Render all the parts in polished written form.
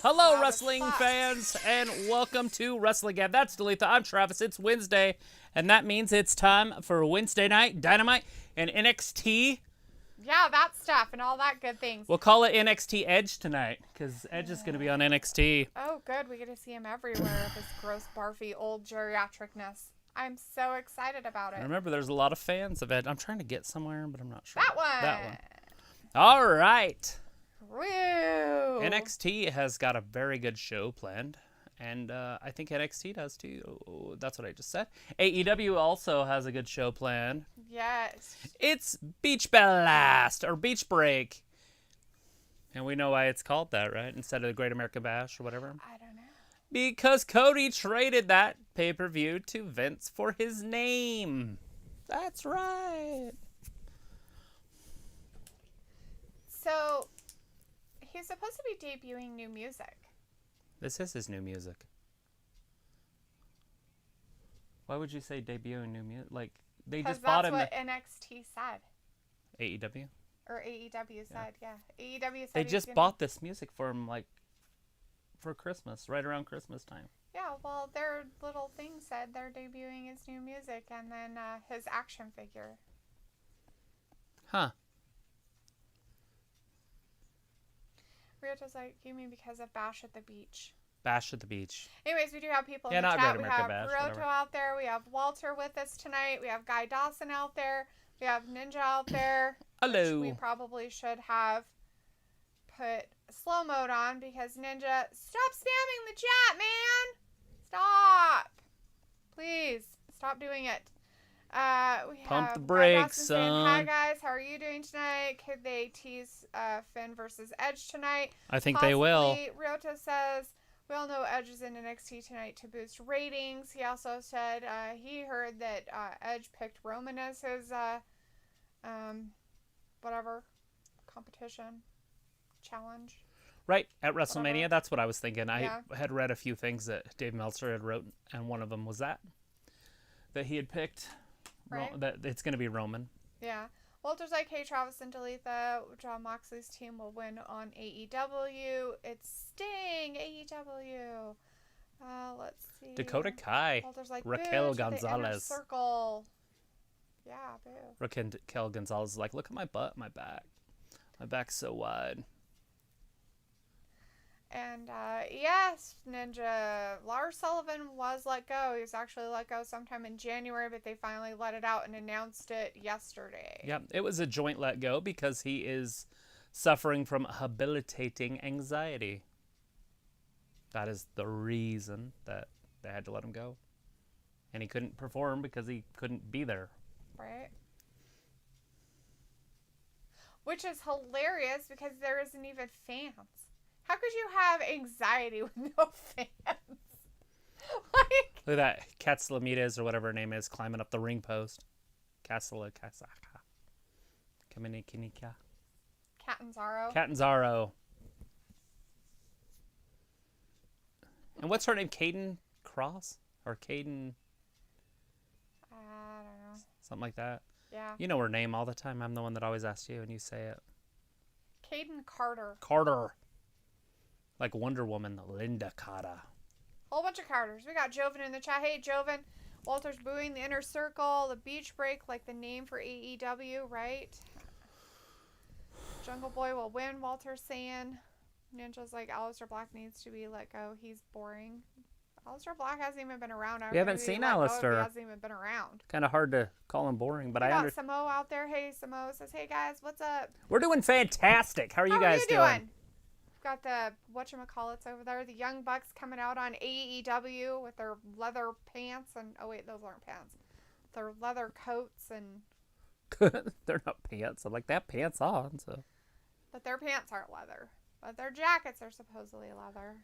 Hello, wrestling fans, and welcome to WrestlingGab. That's Dalitha. I'm Travis. It's Wednesday, and that means it's time for Wednesday night Dynamite and NXT. Yeah, that stuff and all that good things. We'll call it NXT Edge tonight, because Edge is going to be on NXT. Oh, good. We get to see him everywhere with his gross, barfy, old geriatricness. I'm so excited about it. And remember, there's a lot of fans of Edge. I'm trying to get somewhere, but I'm not sure. That one. All right. Woo! NXT has got a very good show planned, and I think NXT does too. Oh, that's what I just said. AEW also has a good show planned. Yes. It's Beach Blast, or Beach Break. And we know why it's called that, right? Instead of the Great American Bash or whatever. I don't know. Because Cody traded that pay-per-view to Vince for his name. That's right. So, he's supposed to be debuting new music. This is his new music. Why would you say debuting new music? Like, they just bought him. Because that's what NXT said. AEW? Or AEW said, yeah. AEW said they just bought this music for him, like, for Christmas, right around Christmas time. Yeah, well, their little thing said they're debuting his new music and then his action figure. Huh. Riota's like, you mean because of Bash at the Beach? Bash at the Beach. Anyways, we do have people in the not chat. Great We American have Bash, Rioto out there. We have Walter with us tonight. We have Guy Dawson out there. We have Ninja out there. Hello. Which we probably should have put slow mode on because Ninja, stop spamming the chat, man. Stop. Please, stop doing it. We Pump have the brakes, Guy Dawson saying, hi son. guys, how are you doing tonight? Could they tease Finn versus Edge tonight? I think they will. Ryota says, we all know Edge is in NXT tonight to boost ratings. He also said he heard that Edge picked Roman as his whatever competition challenge. Right, at WrestleMania, Whatever. that's what I was thinking. Yeah. I had read a few things that Dave Meltzer had wrote, and one of them was that he had picked Right. that it's going to be Roman. Yeah. Walter's like, hey, Travis and Dalitha, Jon Moxley's team will win on AEW. It's Sting, AEW. Let's see. Dakota Kai, Walter's like, Raquel boo to the inner Gonzalez. circle. Yeah, boo. Raquel Gonzalez is like, look at my butt, my back. My back's so wide. And, yes, Ninja, Lars Sullivan was let go. He was actually let go sometime in January, but they finally let it out and announced it yesterday. Yeah, it was a joint let go because he is suffering from habilitating anxiety. That is the reason that they had to let him go. And he couldn't perform because he couldn't be there. Right? Which is hilarious because there isn't even fans. How could you have anxiety with no fans? Like, Look at that. Katsulamitez, or whatever her name is, climbing up the ring post. Catanzaro. Catanzaro. And what's her name? Caden Cross? Or Caden... I don't know. Something like that. Yeah. You know her name all the time. I'm the one that always asks you and you say it. Caden Carter. Carter. Like Wonder Woman, Linda Carter. Whole bunch of Carters. We got Joven in the chat. Hey, Joven. Walter's booing the inner circle. The beach break, like the name for AEW, right? Jungle Boy will win, Walter's saying. Ninja's like, Aleister Black needs to be let go. He's boring. Aleister Black hasn't even been around. We haven't seen Aleister. He hasn't even been around. Kind of hard to call him boring, but we I got understand. Samo out there. Hey, Samo says, hey guys, what's up? We're doing fantastic. How are you guys doing? Got the whatchamacallits over there. The Young Bucks coming out on AEW with their leather pants and... Oh, wait, those aren't pants. Their leather coats and... They're not pants. I'm like, they have pants on, so... But their pants aren't leather. But their jackets are supposedly leather.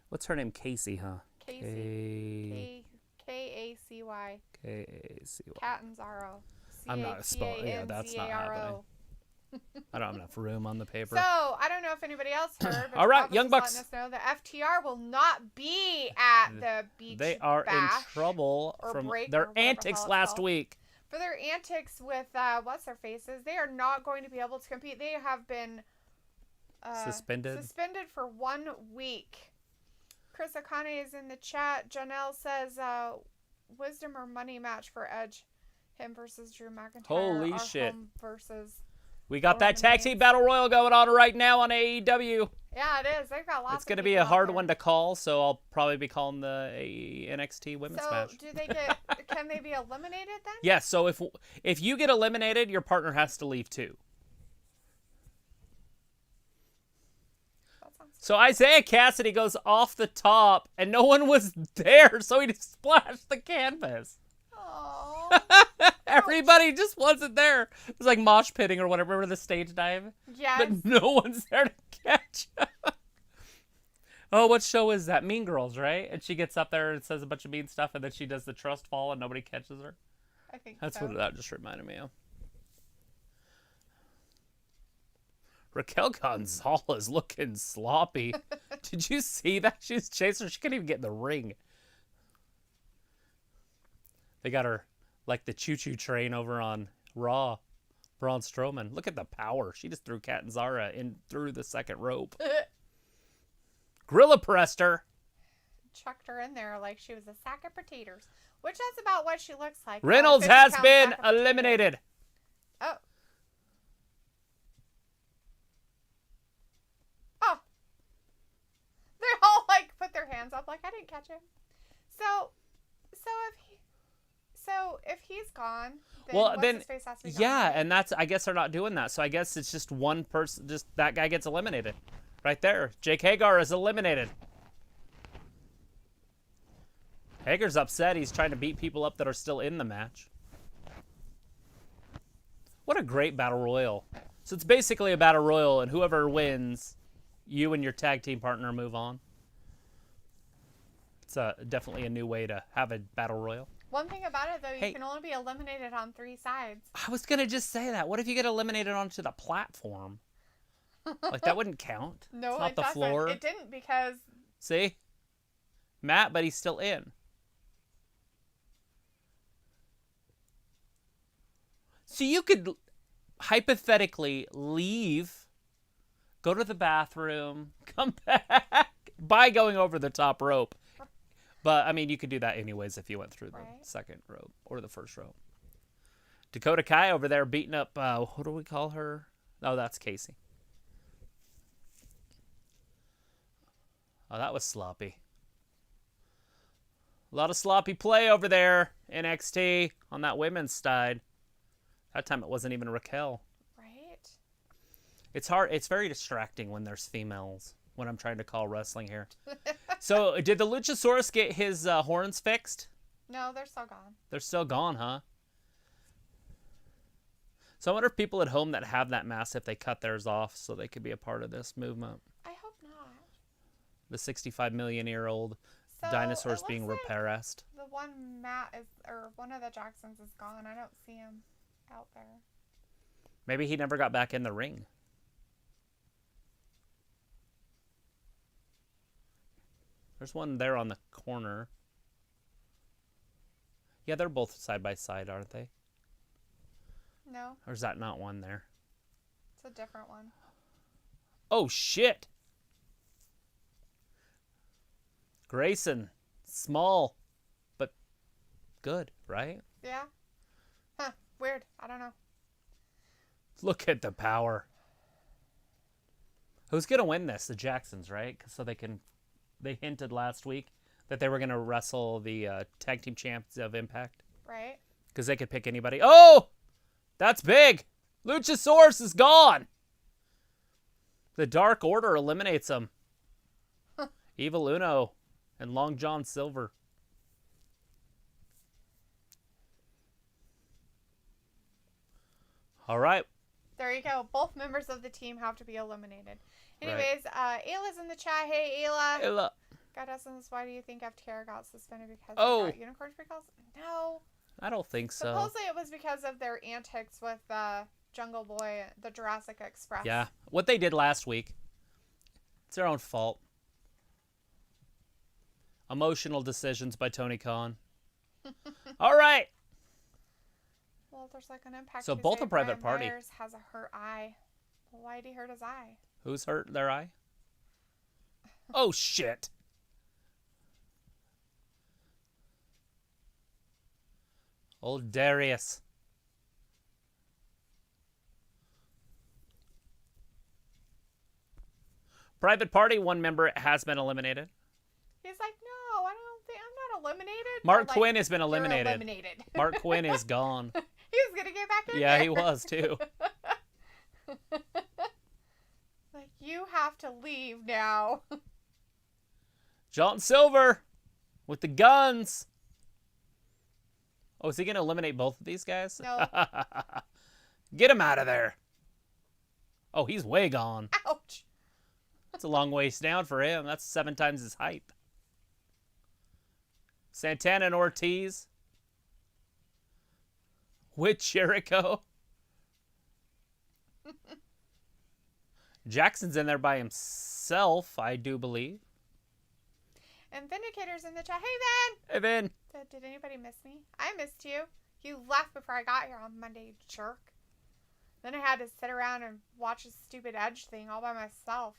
What's her name? Casey, huh? Casey. K-A-C-Y. K-A-C-Y. Catanzaro. I'm not spelling. Yeah, that's not happening. I don't have enough room on the paper. So, I don't know if anybody else heard, but all right, Young Bucks Bucks. letting us know the FTR will not be at the beach They are in bash trouble from their antics last week. For their antics with what's their faces, they are not going to be able to compete. They have been Suspended for 1 week. Chris Akane is in the chat. Janelle says, wisdom or money match for Edge. Him versus Drew McIntyre. Holy shit. Versus we got that tag team battle royal going on right now on AEW. Yeah, it is. They've got lots. It's going to be a hard one to call, so I'll probably be calling the NXT women's match. So, can they be eliminated then? Yeah, so if you get eliminated, your partner has to leave too. So Isaiah Cassidy goes off the top, and no one was there, so he just splashed the canvas. Oh. Everybody just wasn't there. It was like mosh pitting or whatever. Remember the stage dive? Yes. But no one's there to catch him. Oh, what show is that? Mean Girls, right? And she gets up there and says a bunch of mean stuff, and then she does the trust fall, and nobody catches her. I think that's what that just reminded me of. Raquel Gonzalez looking sloppy. Did you see that? She's chasing her. She couldn't even get in the ring. They got her like the choo-choo train over on Raw. Braun Strowman. Look at the power. She just threw Kat and Zara in through the second rope. Gorilla pressed her. Chucked her in there like she was a sack of potatoes. Which that's about what she looks like. Reynolds has been eliminated. Oh. Oh. They all like put their hands up like I didn't catch him. So if he's gone, then well, what's then his face has to be yeah, gone, right? and that's I guess they're not doing that. So I guess it's just one person. Just that guy gets eliminated, right there. Jake Hagar is eliminated. Hagar's upset. He's trying to beat people up that are still in the match. What a great battle royal! So it's basically a battle royal, and whoever wins, you and your tag team partner move on. It's definitely a new way to have a battle royal. One thing about it, though, you can only be eliminated on 3 sides. I was going to just say that. What if you get eliminated onto the platform? Like, that wouldn't count. No, it's not it the doesn't. floor. It didn't because... See? Matt, but he's still in. So you could hypothetically leave, go to the bathroom, come back by going over the top rope. But, I mean, you could do that anyways if you went through the second rope or the first rope. Dakota Kai over there beating up, what do we call her? Oh, that's Casey. Oh, that was sloppy. A lot of sloppy play over there, NXT, on that women's side. That time it wasn't even Raquel. Right. It's hard. It's very distracting when there's females. When I'm trying to call wrestling here. So, did the Luchasaurus get his horns fixed? No, they're still gone. They're still gone, huh? So, I wonder if people at home that have that mask, if they cut theirs off so they could be a part of this movement. I hope not. The 65 million-year-old dinosaurs being repressed. The one one of the Jacksons is gone. I don't see him out there. Maybe he never got back in the ring. There's one there on the corner. Yeah, they're both side by side, aren't they? No. Or is that not one there? It's a different one. Oh, shit. Grayson. Small, but good, right? Yeah. Huh. Weird. I don't know. Look at the power. Who's going to win this? The Jacksons, right? So they hinted last week that they were going to wrestle the tag team champs of Impact. Right. Because they could pick anybody. Oh! That's big! Luchasaurus is gone! The Dark Order eliminates them. Evil Uno and Long John Silver. All right. There you go. Both members of the team have to be eliminated. Anyways, Ayla's in the chat. Hey, Ayla. Ayla. God essence, why do you think FTR got suspended because Oh. they got unicorn freakouts? No. I don't think so. Supposedly it was because of their antics with Jungle Boy, the Jurassic Express. Yeah. What they did last week, it's their own fault. Emotional decisions by Tony Khan. All right. Well, there's like an impact. So both a private party. Myers has a hurt eye. Well, why did he hurt his eye? Who's hurt their eye? Oh, shit. Old Darius. Private Party, one member has been eliminated. He's like, no, I don't think I'm not eliminated. Mark Like, Quinn has been "You're eliminated. Mark Quinn is gone. He was going to get back in Yeah, there. he was too. Like, you have to leave now. John Silver with the guns. Oh, is he going to eliminate both of these guys? No. Get him out of there. Oh, he's way gone. Ouch. That's a long ways down for him. That's 7 times his height. Santana and Ortiz. With Jericho. Jackson's in there by himself, I do believe. And Vindicator's in the chat. Hey, Vin. Hey, Vin. Did anybody miss me? I missed you. You left before I got here on Monday, you jerk. Then I had to sit around and watch this stupid Edge thing all by myself.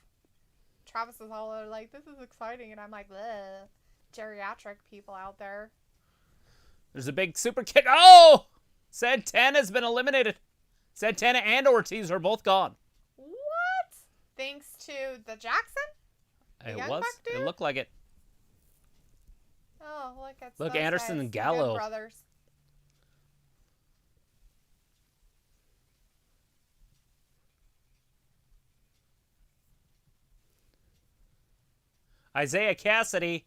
Travis was all like, this is exciting. And I'm like, ugh. Geriatric people out there. There's a big super kick. Oh! Santana's been eliminated. Santana and Ortiz are both gone. What? Thanks to the Jackson? It Young was. Buck dude? It looked like it. Oh, look at Look, those Anderson guys, and the Gallo. Good brothers. Isaiah Cassidy,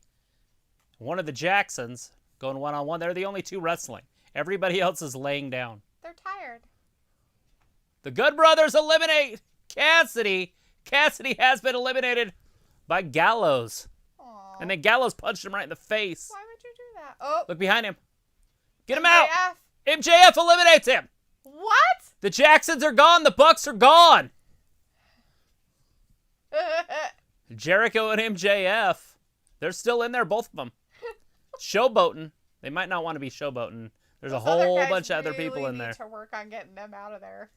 one of the Jacksons, going one-on-one. They're the only two wrestling. Everybody else is laying down. They're tired. The Good Brothers eliminate Cassidy. Cassidy has been eliminated by Gallows. Aww. And then Gallows punched him right in the face. Why would you do that? Oh. Look behind him. Get him out. MJF. MJF eliminates him. What? The Jacksons are gone. The Bucks are gone. Jericho and MJF, they're still in there, both of them. Showboating. They might not want to be showboating. There's a whole bunch of other people in there. Need to work on getting them out of there.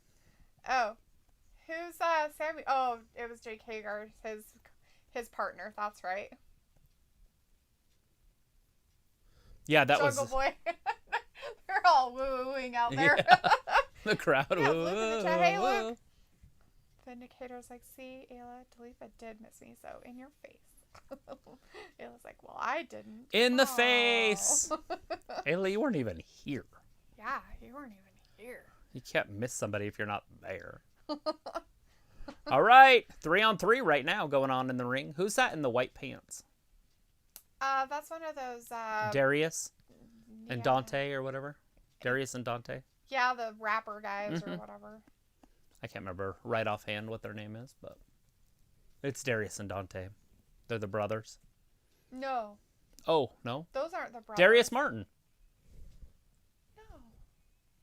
Oh, who's Sammy? Oh, it was Jake Hager, his partner. That's right. Yeah, that Jungle was. Boy. They're all wooing out there. Yeah. The crowd. Yeah, woo, look in the chat. Hey, woo. look. Vindicator's like, see, Ayla, Talifa did miss me, so in your face. Ayla's like, well, I didn't. In the Aw. face. Ayla, you weren't even here. Yeah, you weren't even here. You can't miss somebody if you're not there. All right, 3-on-3 right now going on in the ring. Who's that in the white pants? That's one of those. Darius and yeah. Dante or whatever. Darius and Dante. Yeah, the rapper guys or whatever. I can't remember right offhand what their name is, but it's Darius and Dante. They're the brothers. No, Oh, no? those aren't the brothers. Darius Martin. No,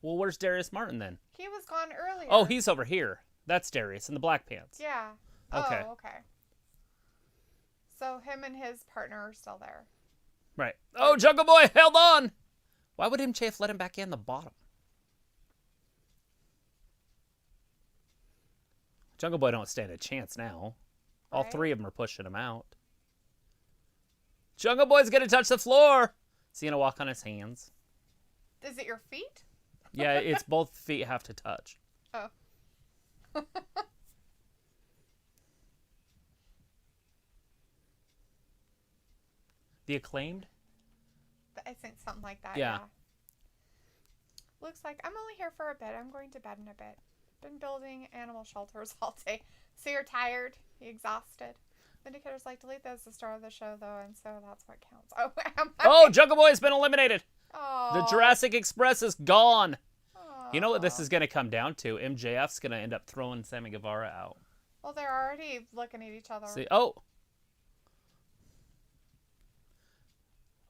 Well, where's Darius Martin then? he was gone earlier. Oh, he's over here. That's Darius in the black pants. Yeah. Okay. Oh, okay. So him and his partner are still there. Right. Oh, Jungle Boy held on. Why would MJF let him back in the bottom? Jungle Boy don't stand a chance now. All Right. 3 of them are pushing him out. Jungle Boy's going to touch the floor. Is he going to walk on his hands? Is it your feet? Yeah, it's both feet have to touch. Oh. The Acclaimed? I think something like that. Yeah. Looks like I'm only here for a bit. I'm going to bed in a bit. Been building animal shelters all day. So you're tired, you're exhausted. Vindicator's like, delete that as the star of the show, though, and so that's what counts. Oh, am I? Oh, Jungle Boy's been eliminated. Oh. The Jurassic Express is gone. Oh. You know what this is going to come down to? MJF's going to end up throwing Sammy Guevara out. Well, they're already looking at each other. See, oh.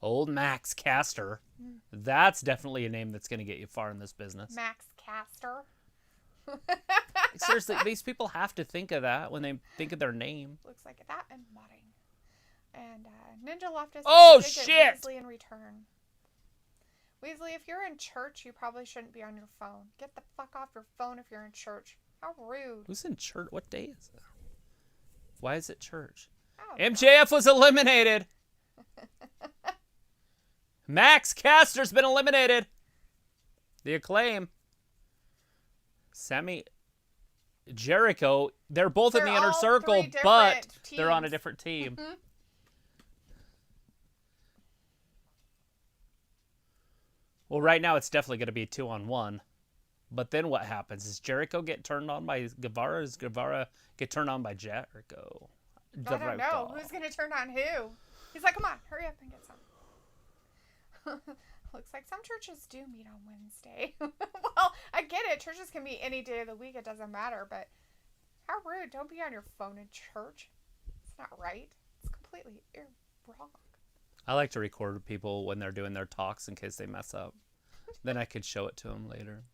Old Max Caster. That's definitely a name that's going to get you far in this business. Max Caster. Seriously, these people have to think of that when they think of their name. Looks like that and modding. And Ninja left us. Oh, but we did shit! get Weasley in return. Weasley, if you're in church, you probably shouldn't be on your phone. Get the fuck off your phone if you're in church. How rude. Who's in church? What day is it? Why is it church? Oh, MJF was eliminated. Max Caster's been eliminated. The Acclaim. Sammy Jericho. They're both in the Inner Circle, but they're on a different team. Well, right now it's definitely going to be 2-on-1. But then what happens? Does Jericho get turned on by Guevara? Does Guevara get turned on by Jericho? I don't know. Who's going to turn on who? He's like, come on, hurry up and get some. Looks like some churches do meet on Wednesday. Well, I get it. Churches can meet any day of the week. It doesn't matter. But how rude. Don't be on your phone in church. It's not right. It's completely wrong. I like to record people when they're doing their talks in case they mess up. Then I could show it to them later.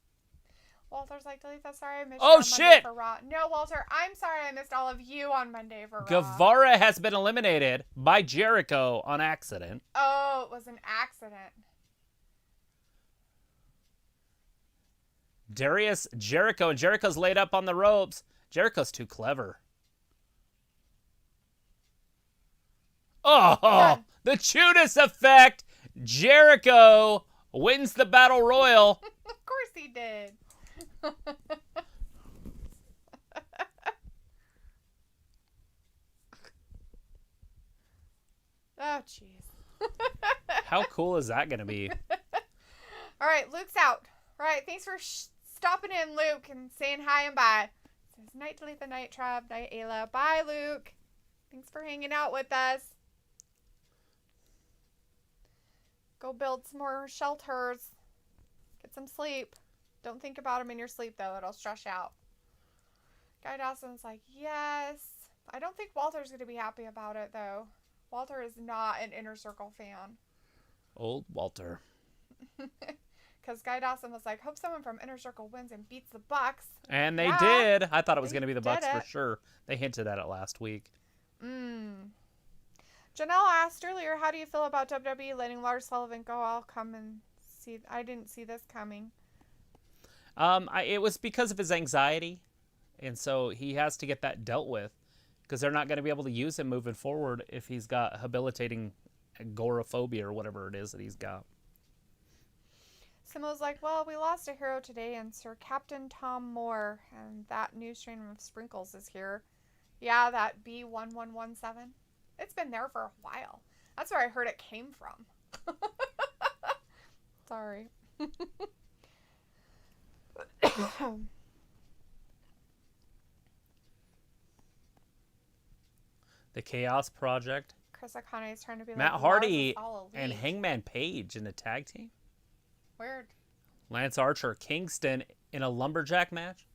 Walter's like, Delita, sorry I missed you on Monday shit! For Raw. No, Walter, I'm sorry I missed all of you on Monday for Raw. Guevara has been eliminated by Jericho on accident. Oh, it was an accident. Darius Jericho, and Jericho's laid up on the ropes. Jericho's too clever. Oh, Done. The Judas effect. Jericho wins the Battle Royal. Of course he did. Oh, jeez. How cool is that going to be? All right, Luke's out. All right, thanks for stopping in, Luke, and saying hi and bye. It says, night Talitha, night Trav, night Ayla. Bye, Luke. Thanks for hanging out with us. Go build some more shelters. Get some sleep. Don't think about them in your sleep, though. It'll stress you out. Guy Dawson's like, yes. I don't think Walter's going to be happy about it, though. Walter is not an Inner Circle fan. Old Walter. Because Guy Dawson was like, hope someone from Inner Circle wins and beats the Bucks. And they did. I thought it was going to be the Bucks for sure. They hinted at it last week. Janelle asked earlier, how do you feel about WWE letting Lars Sullivan go? I'll come and see. I didn't see this coming. It was because of his anxiety. And so he has to get that dealt with. Because they're not going to be able to use him moving forward if he's got habilitating agoraphobia or whatever it is that he's got. Simo's like, well, we lost a hero today in Sir Captain Tom Moore, and that new strain of sprinkles is here. Yeah, that B1117. It's been there for a while. That's where I heard it came from. Sorry. The Chaos Project. Chris Akane is trying to be like Matt Lars Hardy is all elite. and Hangman Page in a tag team. Weird. Lance Archer, Kingston in a lumberjack match.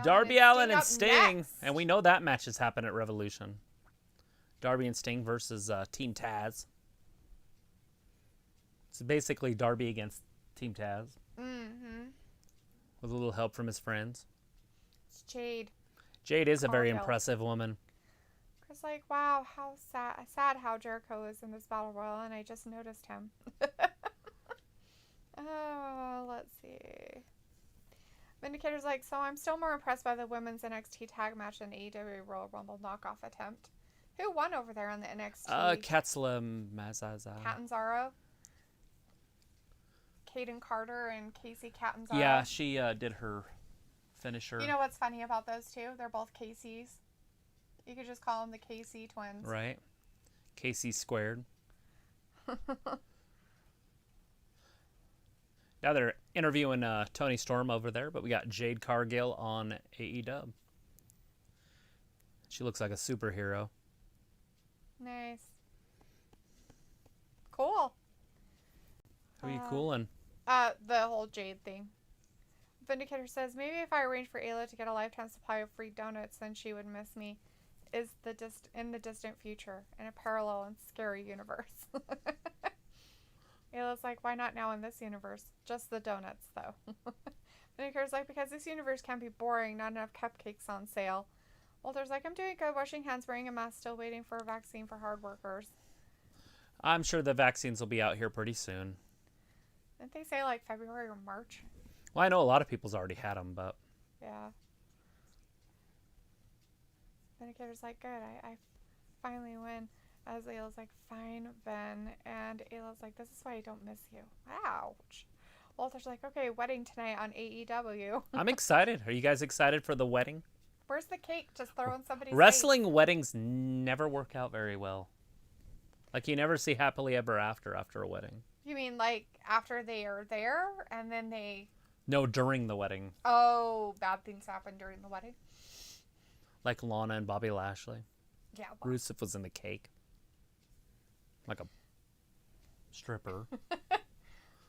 Darby Allin and Sting. Next. And we know that match has happened at Revolution. Darby and Sting versus Team Taz. It's basically Darby against Team Taz. With a little help from his friends. It's Jade. Jade is a very impressive woman. Chris like, wow, how sad how Jericho is in this Battle Royal, and I just noticed him. Let's see. Vindicator's like, so I'm still more impressed by the women's NXT tag match than AEW Royal Rumble knockoff attempt. Who won over there on the NXT? Katsula Mazaza. Catanzaro. Kaden Carter and Casey Catanzaro. Yeah, she did her finisher. You know what's funny about those two? They're both Casey's. You could just call them the KC twins. Right. KC squared. Now they're interviewing Tony Storm over there, but we got Jade Cargill on AEW. She looks like a superhero. Nice. Cool. Who are you cooling? The whole Jade thing. Vindicator says, maybe if I arranged for Ayla to get a lifetime supply of free donuts, then she would miss me. Is in the distant future, in a parallel and scary universe. Ayla's like, why not now in this universe? Just the donuts, though. Vindicator's like, because this universe can be boring, not enough cupcakes on sale. Walter's like, I'm doing good, washing hands, wearing a mask, still waiting for a vaccine for hard workers. I'm sure the vaccines will be out here pretty soon. Didn't they say like February or March? Well, I know a lot of people's already had them, but... Yeah. Vindicator's like, good, I finally win. As Ayla's like, fine, Ben. And Ayla's like, this is why I don't miss you. Ouch. Walter's like, okay, wedding tonight on AEW. I'm excited. Are you guys excited for the wedding? Where's the cake? Just throw in somebody's Wrestling weddings never work out very well. Like, you never see happily ever after a wedding. You mean like after they are there and then they... No, during the wedding. Oh, bad things happen during the wedding? Like Lana and Bobby Lashley. Yeah. Well. Rusev was in the cake. Like a stripper.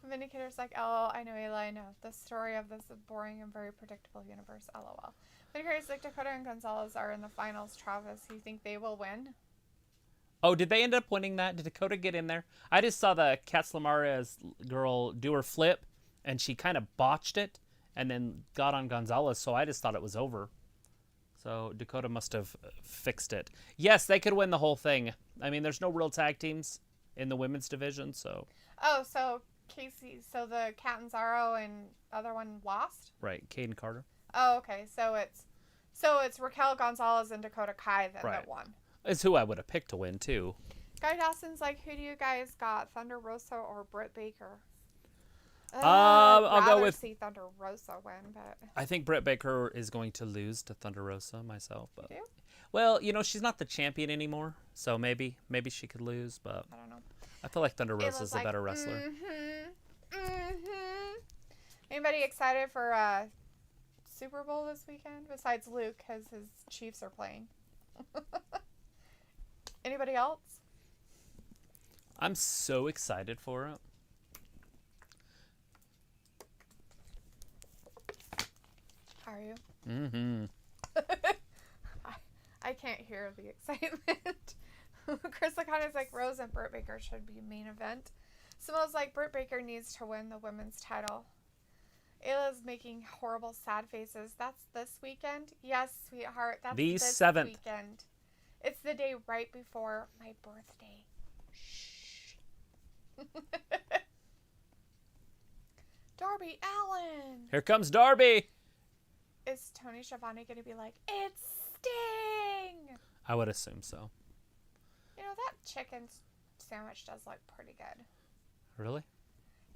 Vindicator's like, oh, I know, Ayla, I know. The story of this boring and very predictable universe, LOL. Vindicator's like, Dakota and Gonzalez are in the finals, Travis. You think they will win? Oh, did they end up winning that? Did Dakota get in there? I just saw the Katz-Lamares girl do her flip, and she kind of botched it, and then got on Gonzalez, so I just thought it was over. So Dakota must have fixed it. Yes, they could win the whole thing. I mean, there's no real tag teams in the women's division, so... Oh, so Casey, so the Catanzaro and other one lost? Right, Caden Carter. Oh, okay, so it's Raquel Gonzalez and Dakota Kai that won. It's who I would have picked to win, too. Guy Dawson's like, who do you guys got, Thunder Rosa or Britt Baker? I'll go with... see Thunder Rosa win, but... I think Britt Baker is going to lose to Thunder Rosa myself. But... You do? Well, you know, she's not the champion anymore, so maybe she could lose, but... I don't know. I feel like Thunder Rosa is a better wrestler. Anybody excited for Super Bowl this weekend? Besides Luke, because his Chiefs are playing. Anybody else? I'm so excited for it. Are you? Mm-hmm. I can't hear the excitement. Chris Lacona's like, Rose and Britt Baker should be main event. Simone's like, Britt Baker needs to win the women's title. Ayla's making horrible sad faces. That's this weekend? Yes, sweetheart. That's the this 7th. Weekend. It's the day right before my birthday. Shh. Darby Allin. Here comes Darby. Is Tony Schiavone going to be like, it's Sting? I would assume so. You know, that chicken sandwich does look pretty good. Really?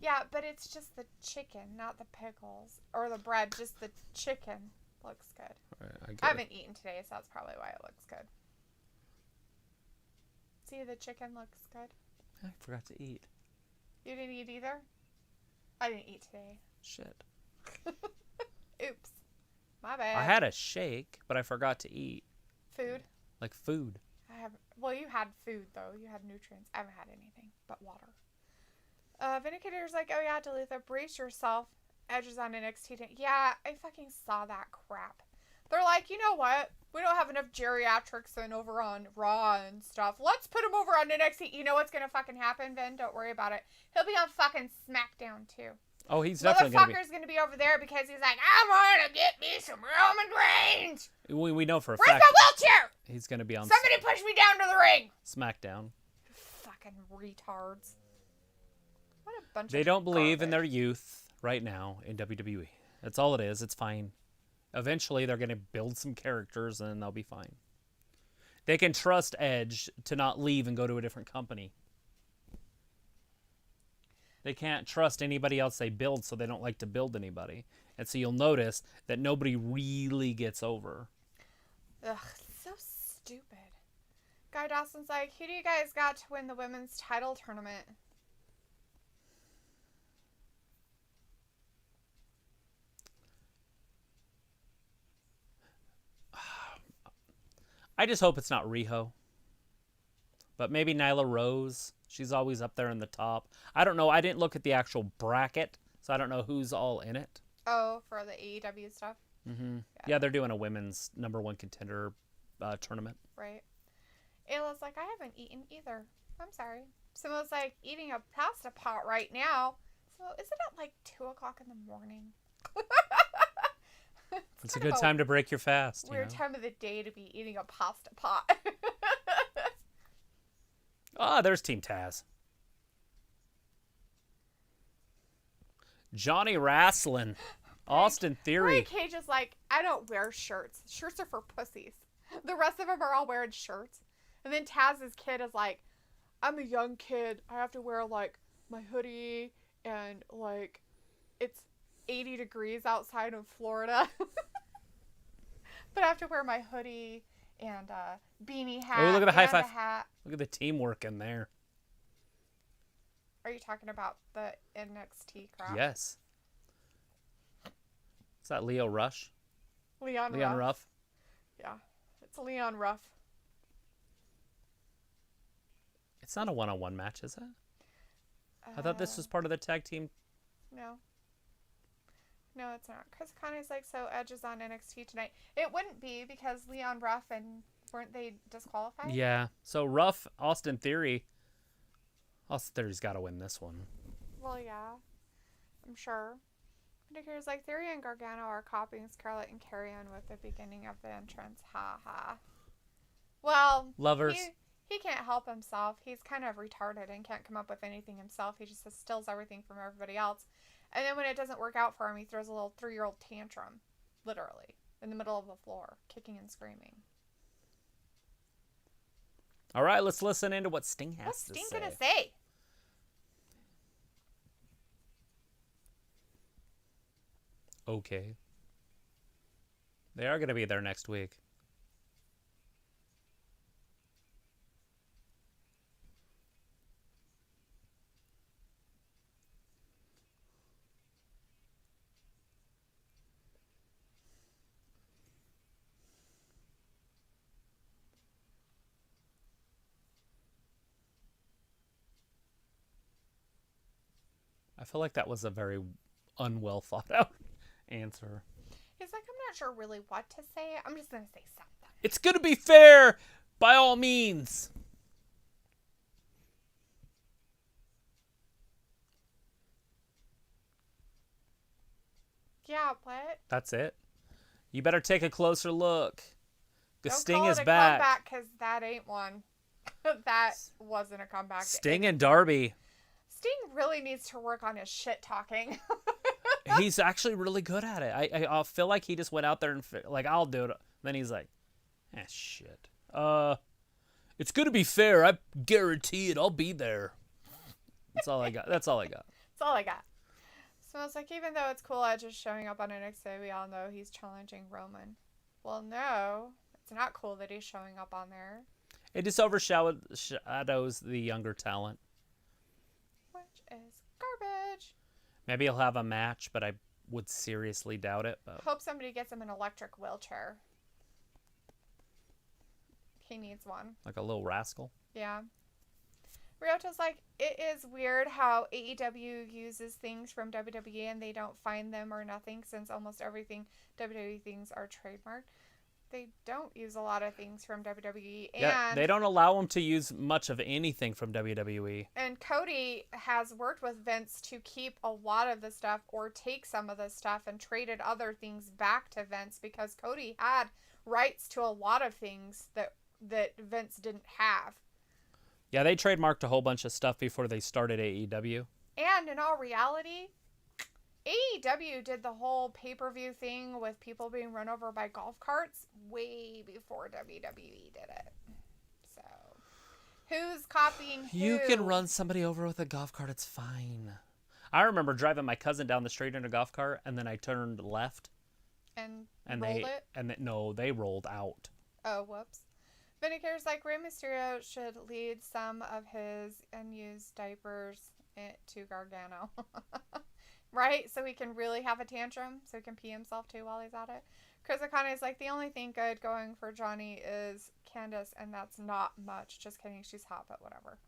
Yeah, but it's just the chicken, not the pickles. Or the bread, just the chicken looks good. Right, I haven't eaten today, so that's probably why it looks good. See, the chicken looks good. I forgot to eat. You didn't eat either? I didn't eat today. Shit. Oops. My bad. I had a shake, but I forgot to eat. Food? Like food. Well, you had food, though. You had nutrients. I haven't had anything but water. Vindicator's like, oh yeah, Duluth, brace yourself. Edge is on NXT. Yeah, I fucking saw that crap. They're like, you know what? We don't have enough geriatrics in over on Raw and stuff. Let's put him over on NXT. You know what's gonna fucking happen, Vin? Don't worry about it. He'll be on fucking SmackDown, too. Oh, he's definitely gonna be. Motherfucker's gonna be over there because he's like, I'm gonna get me some Roman Reigns. We know for a Where's fact. my wheelchair? He's gonna be on Somebody push me down to the ring. SmackDown. Fucking retards. What a bunch of They don't believe garbage. in their youth right now in WWE. That's all it is. It's fine. Eventually, they're going to build some characters, and they'll be fine. They can trust Edge to not leave and go to a different company. They can't trust anybody else they build, so they don't like to build anybody. And so you'll notice that nobody really gets over. Ugh, so stupid. Guy Dawson's like, who do you guys got to win the women's title tournament? I just hope it's not Riho. But maybe Nyla Rose. She's always up there in the top. I don't know. I didn't look at the actual bracket, so I don't know who's all in it. Oh, for the AEW stuff? Mm-hmm. Yeah, they're doing a women's #1 contender tournament. Right. Ayla's like, I haven't eaten either. I'm sorry. Simo's like, eating a pasta pot right now. So isn't it like 2 o'clock in the morning? It's a good time to break your fast. Weird time of the day to be eating a pasta pot. There's Team Taz. Johnny Wrestling. Austin Theory. Cage is like, I don't wear shirts. Shirts are for pussies. The rest of them are all wearing shirts. And then Taz's kid is like, I'm a young kid. I have to wear, like, my hoodie and, like, it's 80 degrees outside of Florida. But I have to wear my hoodie and beanie hat. Oh, look at the high five. Hat. Look at the teamwork in there. Are you talking about the NXT crowd? Yes. Is that Leo Rush? Leon Ruff. Yeah, it's Leon Ruff. It's not a one-on-one match, is it? I thought this was part of the tag team. No. No, it's not. Chris Connor's like, so Edge is on NXT tonight. It wouldn't be because Leon Ruff and weren't they disqualified? Yeah. So Ruff, Austin Theory's got to win this one. Well, yeah. I'm sure. Because like Theory and Gargano are copying Scarlett and Carrion with the beginning of the entrance. Ha ha. Well, Lovers. He can't help himself. He's kind of retarded and can't come up with anything himself. He just steals everything from everybody else. And then when it doesn't work out for him, he throws a little 3-year-old tantrum. Literally. In the middle of the floor. Kicking and screaming. All right, let's listen into what Sting has to say. What's Sting going to say? Okay. They are going to be there next week. I feel like that was a very unwell thought out answer. He's like, I'm not sure really what to say. I'm just going to say something. It's going to be fair, by all means. Yeah, what? That's it. You better take a closer look. Because Sting is back. back. Comeback, because that ain't one. That wasn't a comeback. Sting and Darby. Sting really needs to work on his shit talking. He's actually really good at it. I feel like he just went out there and like, I'll do it. Then he's like, shit. It's gonna be fair. I guarantee it. I'll be there. That's all I got. That's all I got. That's all I got. So it's like, even though it's cool Edge is showing up on NXT, we all know he's challenging Roman. Well, no, it's not cool that he's showing up on there. It just overshadows the younger talent. Which is garbage. Maybe he'll have a match, but I would seriously doubt it. But hope somebody gets him an electric wheelchair. He needs one. Like a little rascal? Yeah. Ryota's like, it is weird how AEW uses things from WWE and they don't find them or nothing, since almost everything WWE things are trademarked. They don't use a lot of things from WWE. Yeah, they don't allow them to use much of anything from WWE. And Cody has worked with Vince to keep a lot of the stuff or take some of the stuff and traded other things back to Vince, because Cody had rights to a lot of things that Vince didn't have. Yeah, they trademarked a whole bunch of stuff before they started AEW. And in all reality, AEW did the whole pay-per-view thing with people being run over by golf carts way before WWE did it. So, who's copying who? You can run somebody over with a golf cart. It's fine. I remember driving my cousin down the street in a golf cart, and then I turned left. And rolled it? No, they rolled out. Oh, whoops. Vindicator's like, Rey Mysterio should lead some of his unused diapers to Gargano. Right? So he can really have a tantrum, so he can pee himself too while he's at it. Chris Okane's like, the only thing good going for Johnny is Candice, and that's not much. Just kidding, she's hot, but whatever.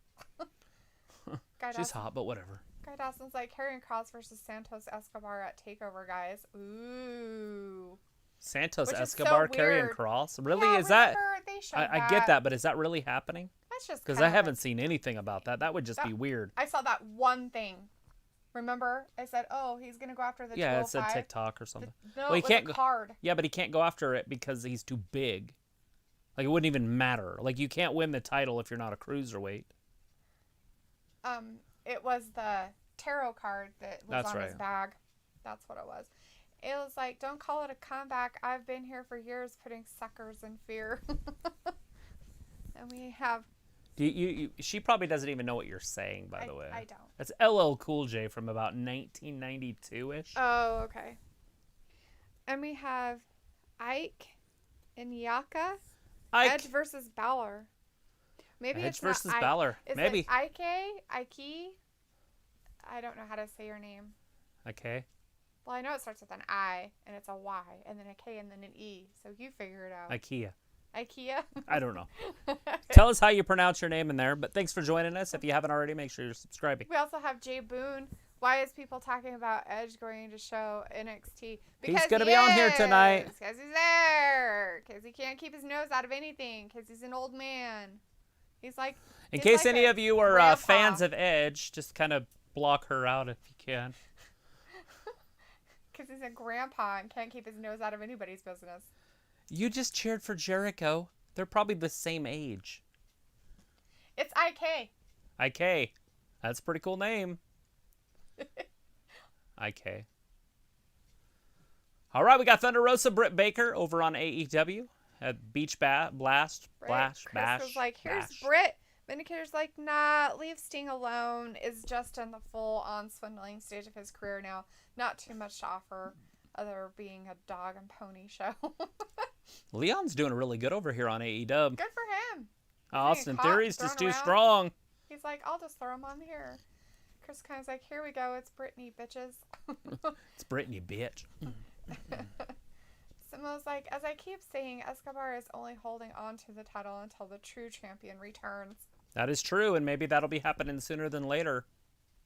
She's hot, but whatever. Guy Dawson's like, Karrion Kross versus Santos Escobar at TakeOver, guys. Ooh. Santos Escobar, so Karrion Kross? Really? Yeah, is that? I get that, but is that really happening? That's just because I haven't seen anything about that. That would just be weird. I saw that one thing. Remember? I said, "Oh, he's gonna go after the 205." Yeah, it said TikTok or something. No, well, he can't card. Yeah, but he can't go after it because he's too big. Like, it wouldn't even matter. Like, you can't win the title if you're not a cruiserweight. It was the tarot card that was on his bag. That's what it was. Ayla's like, don't call it a comeback. I've been here for years putting suckers in fear. And we have... She probably doesn't even know what you're saying, by the way. I don't. That's LL Cool J from about 1992-ish. Oh, okay. And we have Ike and Yaka. Edge versus Balor. Maybe Edge it's versus not Balor. Is Maybe. it Ike? I don't know how to say your name. Okay. Well, I know it starts with an I, and it's a Y, and then a K, and then an E. So you figure it out. IKEA. I don't know. Tell us how you pronounce your name in there. But thanks for joining us. If you haven't already, make sure you're subscribing. We also have Jay Boone. Why is people talking about Edge going to show NXT? Because he's going to be on here tonight. Because he's there. Because he can't keep his nose out of anything. Because he's an old man. He's like... In case any of you are fans of Edge, just kind of block her out if you can. Because he's a grandpa and can't keep his nose out of anybody's business. You just cheered for Jericho. They're probably the same age. It's IK. IK. That's a pretty cool name. IK. All right, we got Thunder Rosa, Britt Baker over on AEW at Beach Blast. Chris was like, here's Britt. Vindicator's like, nah, leave Sting alone. Is just in the full-on swindling stage of his career now. Not too much to offer other being a dog and pony show. Leon's doing really good over here on AEW. Good for him. Austin Theory's just too strong. He's like, I'll just throw him on here. Chris kind of like, here we go. It's Brittany, bitches. It's Brittany, bitch. Simo's like, as I keep saying, Escobar is only holding on to the title until the true champion returns. That is true, and maybe that'll be happening sooner than later.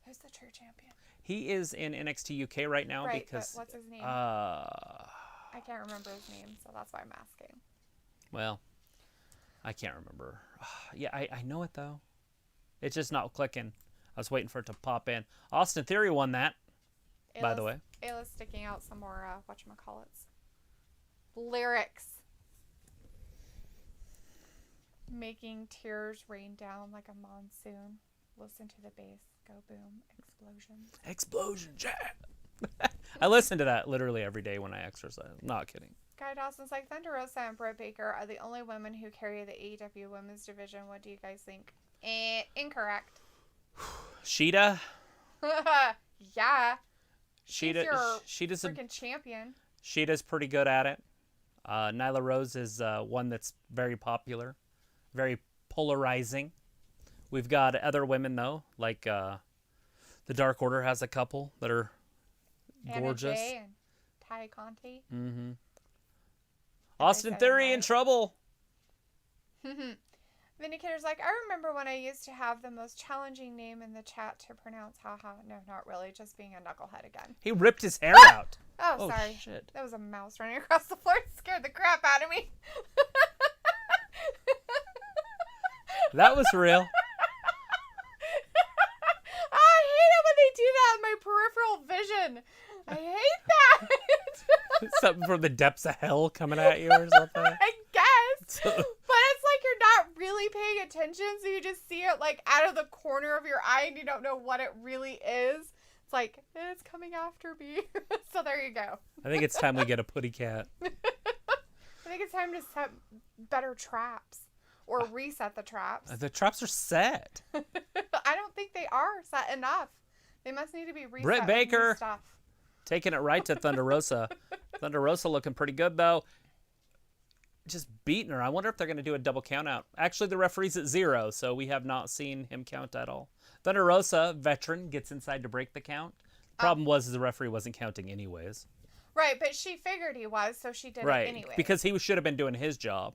Who's the true champion? He is in NXT UK right now because... But what's his name? I can't remember his name, so that's why I'm asking. Well, I can't remember. Yeah, I know it, though. It's just not clicking. I was waiting for it to pop in. Austin Theory won that, by the way. Ayla's sticking out some more, whatchamacallits. Lyrics. Making tears rain down like a monsoon. Listen to the bass. Go boom. Explosions. Explosion jack. I listen to that literally every day when I exercise. I'm not kidding. Guy Dawson's like, Thunder Rosa and Britt Baker are the only women who carry the AEW women's division. What do you guys think? Incorrect. Shida? Yeah. Shita's a freaking champion. Shida's pretty good at it. Nyla Rose is one that's very popular, very polarizing. We've got other women, though, like the Dark Order has a couple that are gorgeous. Anna Jay and Ty Conti. Mm-hmm. Austin Theory in trouble. Vindicator's like, I remember when I used to have the most challenging name in the chat to pronounce. Haha. No, not really. Just being a knucklehead again. He ripped his hair out. Oh, sorry. Shit. That was a mouse running across the floor. It scared the crap out of me. That was real. I hate it when they do that in my peripheral vision. I hate that. Something from the depths of hell coming at you or something. I guess. But it's like you're not really paying attention, so you just see it like out of the corner of your eye and you don't know what it really is. It's like, it's coming after me. So there you go. I think it's time we get a putty cat. I think it's time to set better traps. Or reset the traps. The traps are set. I don't think they are set enough. They must need to be reset. Britt Baker. Stuff. Taking it right to Thunder Rosa. Thunder Rosa looking pretty good, though. Just beating her. I wonder if they're going to do a double count out. Actually, the referee's at 0, so we have not seen him count at all. Thunder Rosa, veteran, gets inside to break the count. Problem was the referee wasn't counting anyways. Right, but she figured he was, so she did it anyway. Because he should have been doing his job.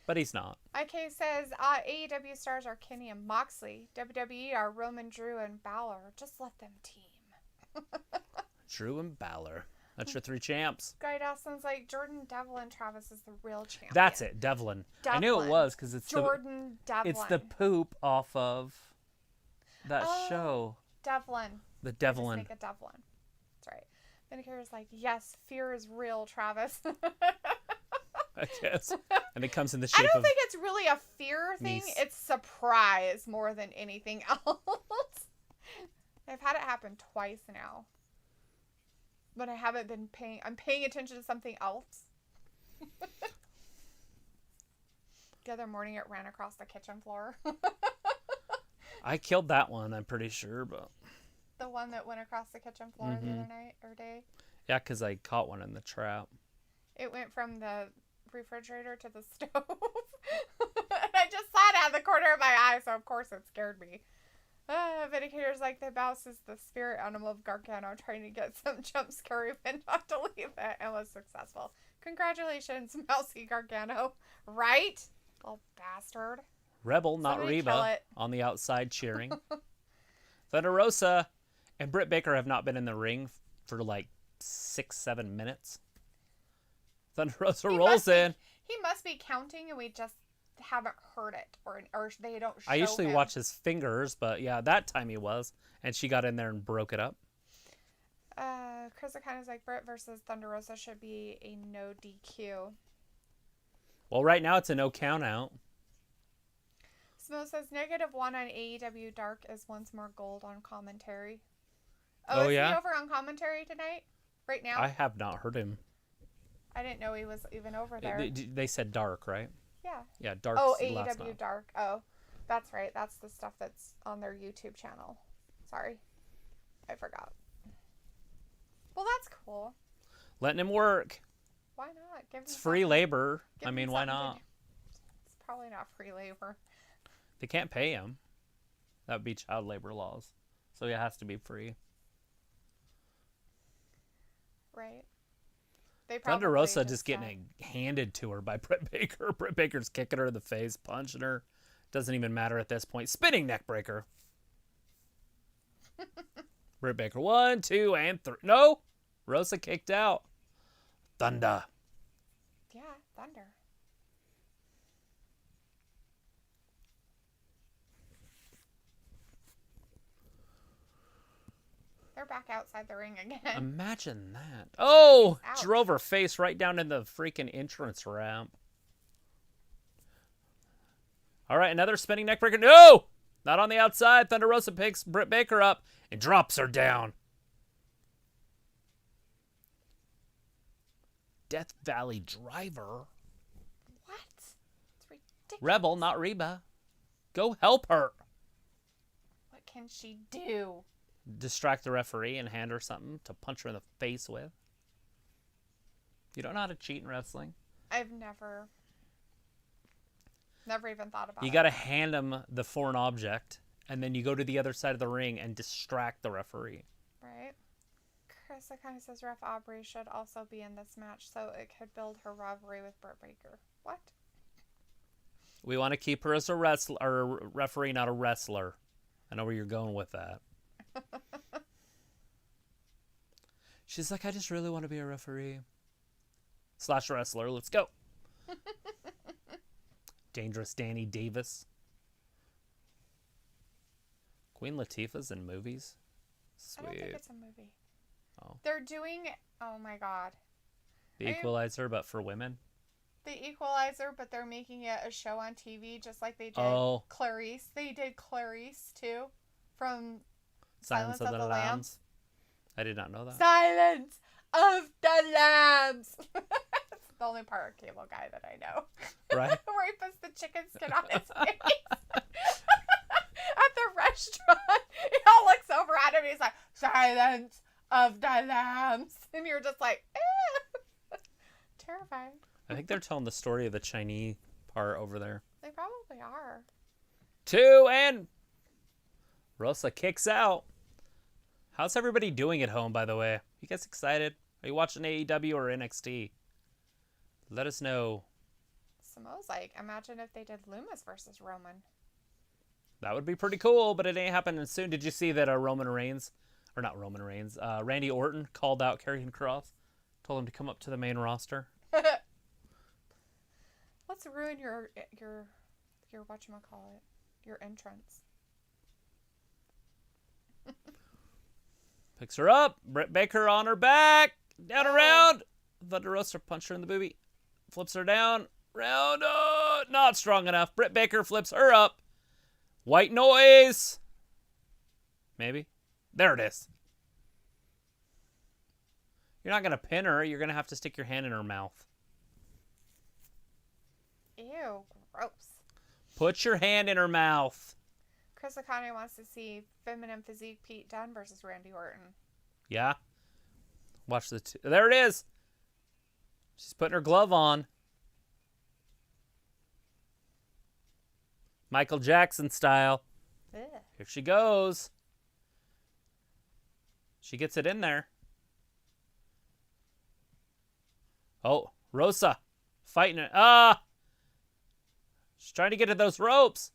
But he's not. IK says, AEW stars are Kenny and Moxley. WWE are Roman, Drew, and Balor. Just let them team. Drew and Balor. That's your 3 champs. Guy Dawson's like, Jordan Devlin Travis is the real champion. That's it, Devlin. I knew it was because it's Jordan Devlin. It's the poop off of that show. Devlin. The Devlin. Just make a Devlin. That's right. Vindicator's like, yes, fear is real, Travis. I guess. And it comes in the shape of... I don't think it's really a fear thing. Niece. It's surprise more than anything else. I've had it happen twice now. but I haven't been I'm paying attention to something else. The other morning it ran across the kitchen floor. I killed that one, I'm pretty sure, but... The one that went across the kitchen floor the other night or day? Yeah, because I caught one in the trap. It went from the refrigerator to the stove. And I just saw it out of the corner of my eye, so of course it scared me. Vindicator's like, the mouse is the spirit animal of Gargano, trying to get some jump scare event not to leave it, and was successful. Congratulations, Mousy Gargano. Right? Little bastard. Rebel, not Somebody Reba, on the outside cheering. Thunder Rosa and Britt Baker have not been in the ring for like 6-7 minutes. Thunder Rosa rolls in. He must be counting, and we just haven't heard it, or they don't show I usually him. watch his fingers, but yeah, that time he was, and she got in there and broke it up. Chris O'Connor's like, Britt versus Thunder Rosa should be a no DQ. Well, right now it's a no count out. Smo says -1 on AEW Dark is once more gold on commentary. Oh, is yeah? he over on commentary tonight? Right now? I have not heard him. I didn't know he was even over there. They said Dark, right? Yeah. Yeah, Dark. Oh, last AEW night. Dark. Oh, that's right. That's the stuff that's on their YouTube channel. Sorry. I forgot. Well, that's cool. Letting him work. Why not? Give It's him free something. labor. Give I him mean, why something to not? do. It's probably not free labor. They can't pay him. That would be child labor laws. So it has to be free. Right. They Thunder Rosa just getting it handed to her by Britt Baker. Britt Baker's kicking her in the face, punching her. Doesn't even matter at this point. Spinning neck breaker. Britt Baker, 1, 2, and 3. No! Rosa kicked out. Thunder. Yeah, Thunder. They're back outside the ring again. Imagine that. Oh! Ouch. Drove her face right down in the freaking entrance ramp. All right, another spinning neck breaker. No! Not on the outside. Thunder Rosa picks Britt Baker up and drops her down. Death Valley Driver. What? It's ridiculous. Rebel, not Reba. Go help her. What can she do? Distract the referee and hand her something to punch her in the face with. You don't know how to cheat in wrestling? I've never even thought about it. You got to hand him the foreign object, and then you go to the other side of the ring and distract the referee. Right. Chris kind of says Ref Aubrey should also be in this match so it could build her rivalry with Britt Baker. What? We want to keep her as a wrestler, or a referee, not a wrestler. I know where you're going with that. She's like, I just really want to be a referee. / wrestler. Let's go. Dangerous Danny Davis. Queen Latifah's in movies. Sweet. I don't think it's a movie. Oh. They're doing, oh my god. The Equalizer, but for women. The Equalizer, but they're making it a show on TV just like they did Clarice. They did Clarice too from Silence of the Lambs. I did not know that. Silence of the Lambs. It's the only part of Cable Guy that I know. Right? Where he puts the chicken skin on his face. At the restaurant. He all looks over at him and he's like, Silence of the Lambs. And you're just like, eh. Terrifying. I think they're telling the story of the Chinese part over there. They probably are. 2, and Rosa kicks out. How's everybody doing at home, by the way? You guys excited? Are you watching AEW or NXT? Let us know. Samoa's like, imagine if they did Loomis versus Roman. That would be pretty cool, but it ain't happening soon. Did you see that Randy Orton called out Karrion Kross? Told him to come up to the main roster. Let's ruin your whatchamacallit, your entrance. Picks her up. Britt Baker on her back. Down around. Thunder Rosa punched her in the boobie. Flips her down. Round. Not strong enough. Britt Baker flips her up. White noise. Maybe. There it is. You're not going to pin her. You're going to have to stick your hand in her mouth. Ew, gross. Put your hand in her mouth. Chris O'Connor wants to see Feminine Physique Pete Dunne versus Randy Orton. Yeah. Watch the there it is. She's putting her glove on. Michael Jackson style. Ugh. Here she goes. She gets it in there. Oh, Rosa fighting it. She's trying to get to those ropes.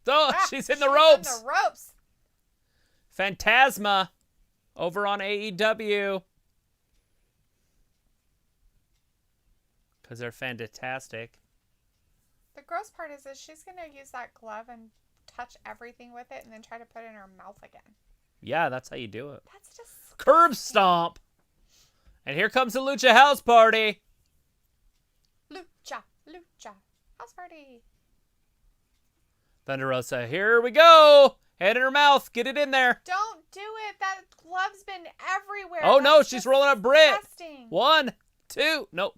Oh, she's in the ropes. In the ropes. Phantasma over on AEW. Because they're fantastic. The gross part is that she's going to use that glove and touch everything with it and then try to put it in her mouth again. Yeah, that's how you do it. That's just... Curb stomp. And here comes the Lucha House Party. Lucha House Party. Thunder Rosa, here we go. Hand in her mouth. Get it in there. Don't do it. That glove's been everywhere. Oh, no, she's rolling up Britt. Disgusting. 1, 2. Nope.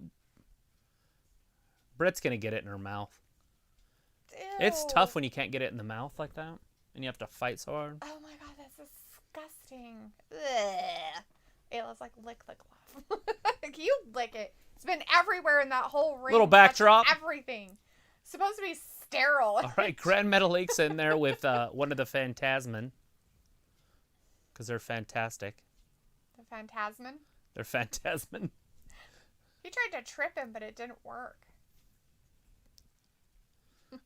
Britt's going to get it in her mouth. Ew. It's tough when you can't get it in the mouth like that. And you have to fight so hard. Oh, my God. That's disgusting. Ugh. Ayla's like, lick the glove. You lick it. It's been everywhere in that whole ring. Little backdrop. Everything. It's supposed to be sterile. All right, Grand Metalique's in there with one of the Phantasmen. Because they're fantastic. The Phantasman? They're Phantasmen. He tried to trip him, but it didn't work.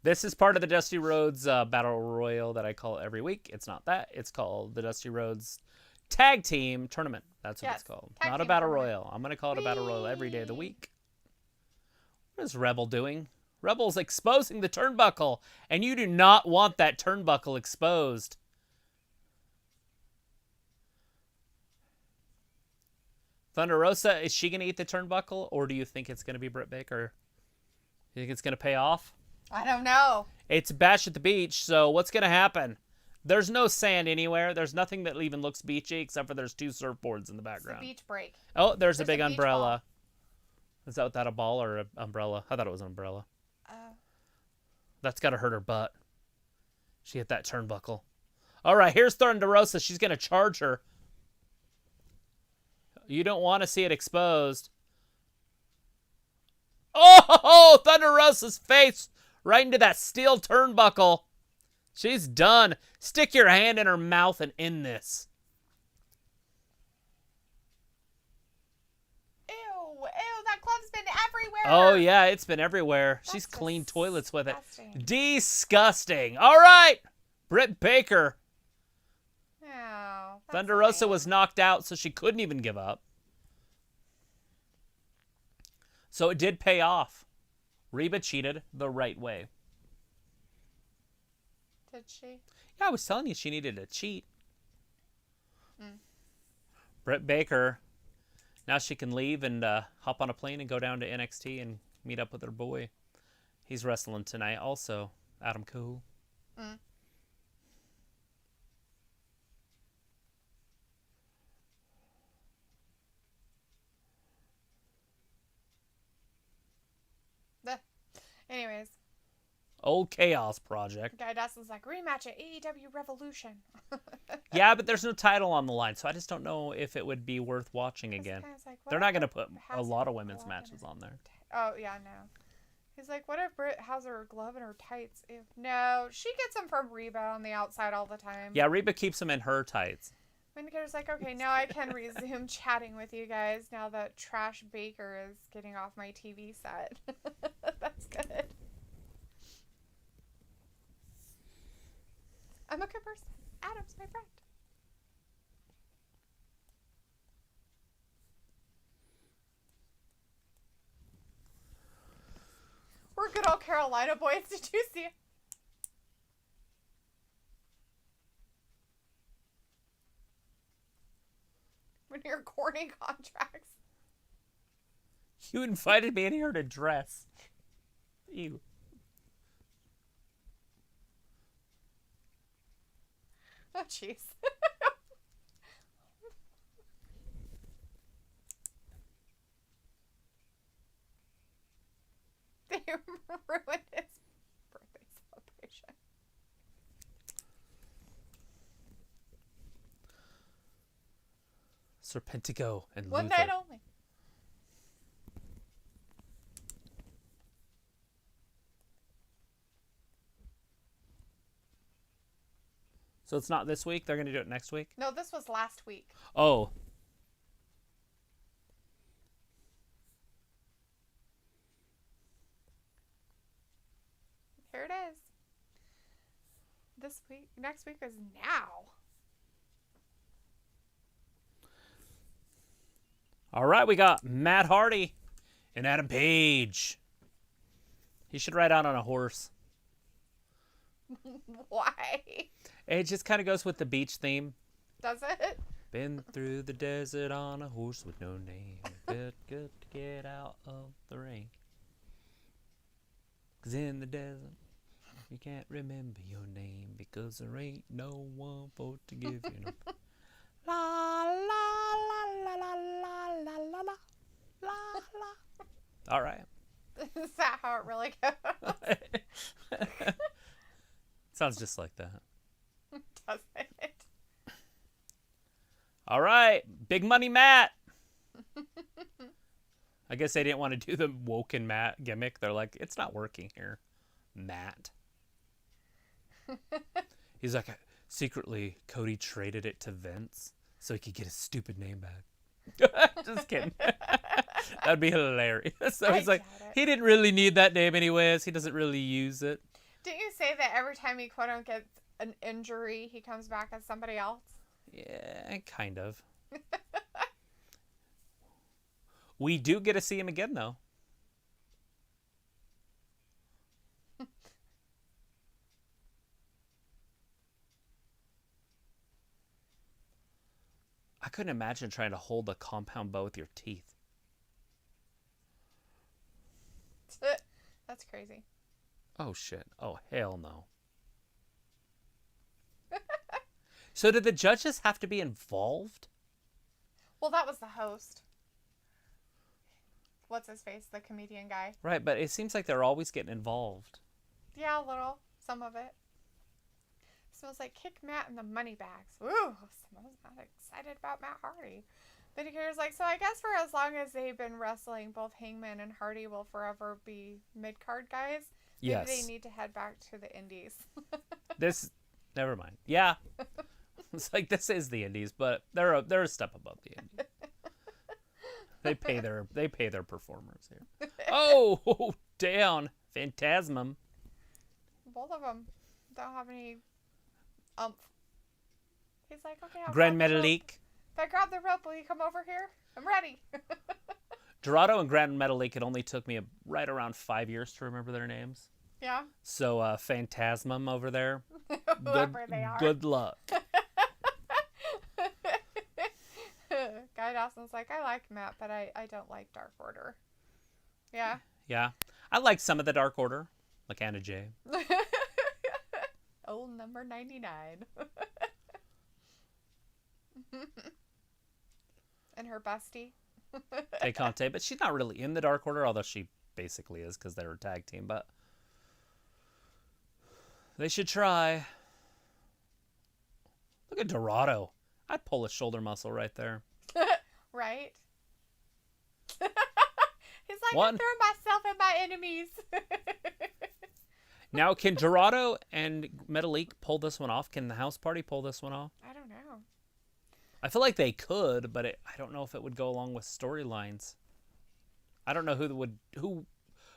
This is part of the Dusty Rhodes Battle Royal that I call every week. It's not that. It's called the Dusty Rhodes Tag Team Tournament. That's what it's called. Not a Battle Royal. I'm going to call it a Battle Royal every day of the week. What is Rebel doing? Rebel's exposing the turnbuckle, and you do not want that turnbuckle exposed. Thunder Rosa, is she going to eat the turnbuckle, or do you think it's going to be Britt Baker? You think it's going to pay off? I don't know. It's Bash at the Beach, so what's going to happen? There's no sand anywhere. There's nothing that even looks beachy except for there's 2 surfboards in the background. It's a beach break. Oh, there's a big a beach umbrella. Is that a ball or an umbrella? I thought it was an umbrella. That's got to hurt her butt. She hit that turnbuckle. All right, here's Thunder Rosa. She's going to charge her. You don't want to see it exposed. Oh, Thunder Rosa's face right into that steel turnbuckle. She's done. Stick your hand in her mouth and end this. Ew, that glove's been everywhere. Oh, yeah, it's been everywhere. That's She's cleaned toilets with it. disgusting. Disgusting. All right, Britt Baker. Oh, Thunder Rosa was knocked out, so she couldn't even give up. So it did pay off. Reba cheated the right way. Did she? Yeah, I was telling you she needed to cheat. Britt Baker, now she can leave and hop on a plane and go down to NXT and meet up with her boy. He's wrestling tonight also, Adam Cole. Anyways. Old Chaos Project. Guy Dustin's like, rematch at AEW Revolution. Yeah, but there's no title on the line, so I just don't know if it would be worth watching again. Like, they're not going to put a lot of women's matches on there. Oh, yeah, no. He's like, what if Britt has her glove in her tights? Ew. No, she gets them from Reba on the outside all the time. Yeah, Reba keeps them in her tights. Vindicator's like, okay, now I can resume chatting with you guys now that Trash Baker is getting off my TV set. That's good. I'm a good person. Adam's my friend. We're good old Carolina boys. Did you see it? When you're courting contracts. You invited me in here to dress. Ew. Oh, jeez. Ruined his birthday celebration. Serpentico and One Luther. night only. So it's not this week? They're going to do it next week? No, this was last week. Oh. Here it is. This week, next week is now. All right, we got Matt Hardy and Adam Page. He should ride out on a horse. Why? It just kind of goes with the beach theme. Does it? Been through the desert on a horse with no name. Good to get out of the rain. 'Cause in the desert, you can't remember your name because there ain't no one for to give you no. La la la la la la la la la la la. All right. Is that how it really goes? Sounds just like that. Does it? All right, Big Money Matt. I guess they didn't want to do the Woken Matt gimmick. They're like, it's not working here, Matt. He's like, secretly, Cody traded it to Vince so he could get his stupid name back. Just kidding. That'd be hilarious. So he's like, he didn't really need that name anyways. He doesn't really use it. Didn't you say that every time he quote unquote gets an injury, he comes back as somebody else? Yeah, kind of. We do get to see him again, though. I couldn't imagine trying to hold a compound bow with your teeth. That's crazy. Oh, shit. Oh, hell no. So did the judges have to be involved? Well, that was the host. What's his face? The comedian guy. Right, but it seems like they're always getting involved. Yeah, a little. Some of it. Smells like kick Matt in the money bags. Ooh, smells not excited about Matt Hardy. But here's like, so I guess for as long as they've been wrestling, both Hangman and Hardy will forever be mid-card guys. Maybe Yes. they need to head back to the indies. Never mind. Yeah. It's like, this is the indies, but they're a step above the indies. They pay their performers here. Oh, down. Phantasmum. Both of them don't have any umph. He's like, okay, I'll Grand grab the rope. Metalik. If I grab the rope, will you come over here? I'm ready. Dorado and Grand Metalik, it only took me right around 5 years to remember their names. Yeah. So, Phantasmum over there. Whoever they are. Good luck. Guy Dawson's like, I like Matt, but I don't like Dark Order. Yeah. Yeah. I like some of the Dark Order, like Anna Jay. Old number 99. And her bestie. Tay Conte, but she's not really in the Dark Order, although she basically is because they're a tag team, but they should try. Look at Dorado. I'd pull a shoulder muscle right there. Right? He's like, One. I'm throwing myself at my enemies. Now, can Dorado and Metalik pull this one off? Can the House Party pull this one off? I don't know. I feel like they could, but I don't know if it would go along with storylines. I don't know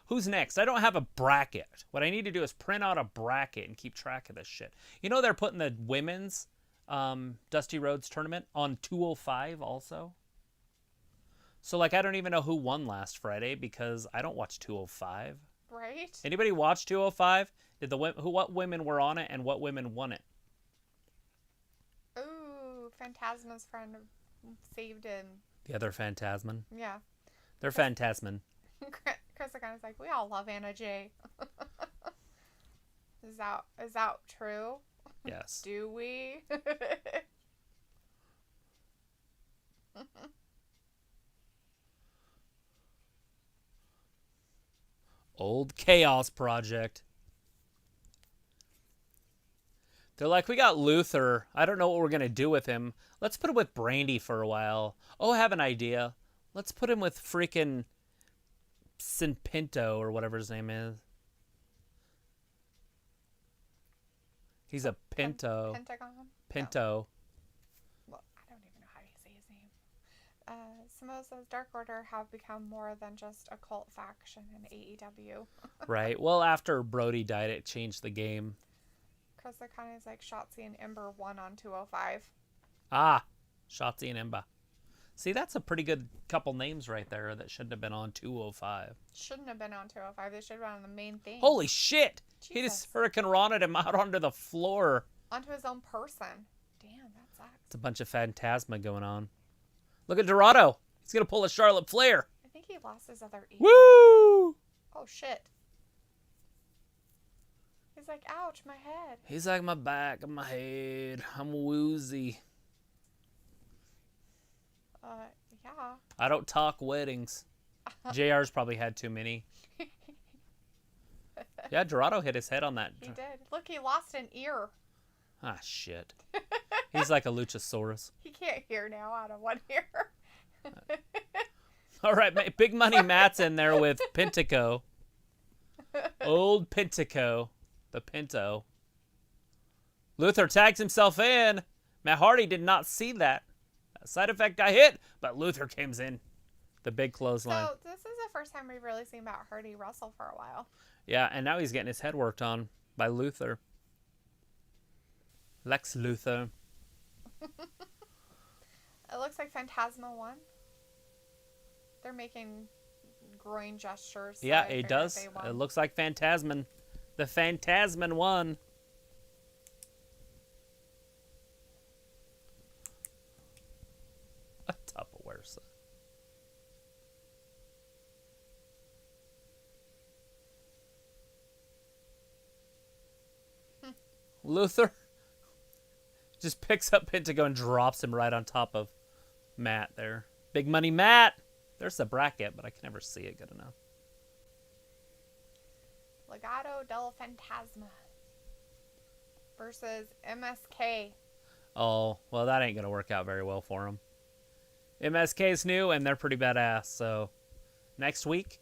who's next. I don't have a bracket. What I need to do is print out a bracket and keep track of this shit. You know they're putting the women's Dusty Rhodes tournament on 205 also. So like I don't even know who won last Friday because I don't watch 205. Right? Anybody watch 205? What women were on it and what women won it? Ooh, Phantasma's friend saved him. The other Phantasman. Yeah. They're Phantasman. Chris kind of like, we all love Anna Jay. Is that true? Yes. Do we? Old Chaos Project. They're like, we got Luther. I don't know what we're going to do with him. Let's put him with Brandi for a while. Oh, I have an idea. Let's put him with freaking Pinto or whatever his name is. He's a Pinto. Pentagón? Pinto. No. Well, I don't even know how you say his name. Samoa says Dark Order have become more than just a cult faction in AEW. Right. Well, after Brody died, it changed the game. Chris Akane is like Shotzi and Ember won on 205. Ah, Shotzi and Emba. See, that's a pretty good couple names right there that shouldn't have been on 205. Shouldn't have been on 205. They should have been on the main thing. Holy shit! Jesus. He just Hurricane Rona'd him out onto the floor. Onto his own person. Damn, that sucks. It's a bunch of phantasma going on. Look at Dorado. He's going to pull a Charlotte Flair. I think he lost his other ear. Woo! Oh, shit. He's like, ouch, my head. He's like, my back and my head. I'm woozy. Yeah. I don't talk weddings. JR's probably had too many. Yeah, Dorado hit his head on that. He did. Look, he lost an ear. Ah, shit. He's like a Luchasaurus. He can't hear now out of one ear. All right, Big Money Matt's in there with Pentaco. Old Pentaco. The Pinto. Luther tags himself in. Matt Hardy did not see that. That side effect got hit, but Luther comes in. The big clothesline. So this is the first time we've really seen Matt Hardy wrestle for a while. Yeah, and now he's getting his head worked on by Luther. Lex Luthor. It looks like Phantasma won. They're making groin gestures. So Yeah, I it figured does. they won. It looks like Phantasman. The Phantasman won. A Tupperware set. Luther just picks up Pentagon and drops him right on top of Matt there. Big Money Matt! There's the bracket, but I can never see it good enough. Legado del Fantasma versus MSK. Oh, well, that ain't going to work out very well for him. MSK's new, and they're pretty badass, so next week.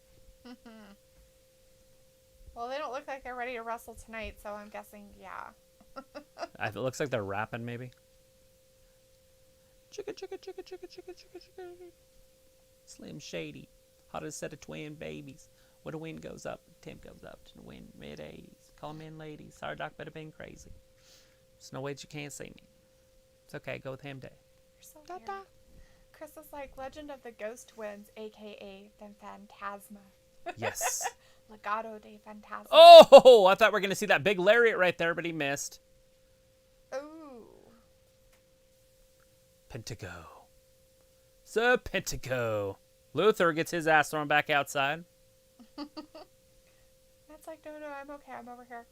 Well, they don't look like they're ready to wrestle tonight, so I'm guessing, yeah. It looks like they're rapping, maybe. Chicka, chicka, chicka, chicka, chicka, chicka, chicka. Slim Shady. Hottest set of twin babies. When the wind goes up, the temp goes up to the wind mid-80s. Call me in ladies. Sorry, Doc, but I've been crazy. There's no way that you can't see me. It's okay, go with him day. You're so weird. Chris is like Legend of the Ghost Twins, a.k.a. the Phantasma. Yes. Legado de Fantasma. Oh, I thought we were going to see that big lariat right there, but he missed. Ooh. Pentago. Sir Pentago. Luther gets his ass thrown back outside. That's like, no, I'm okay. I'm over here.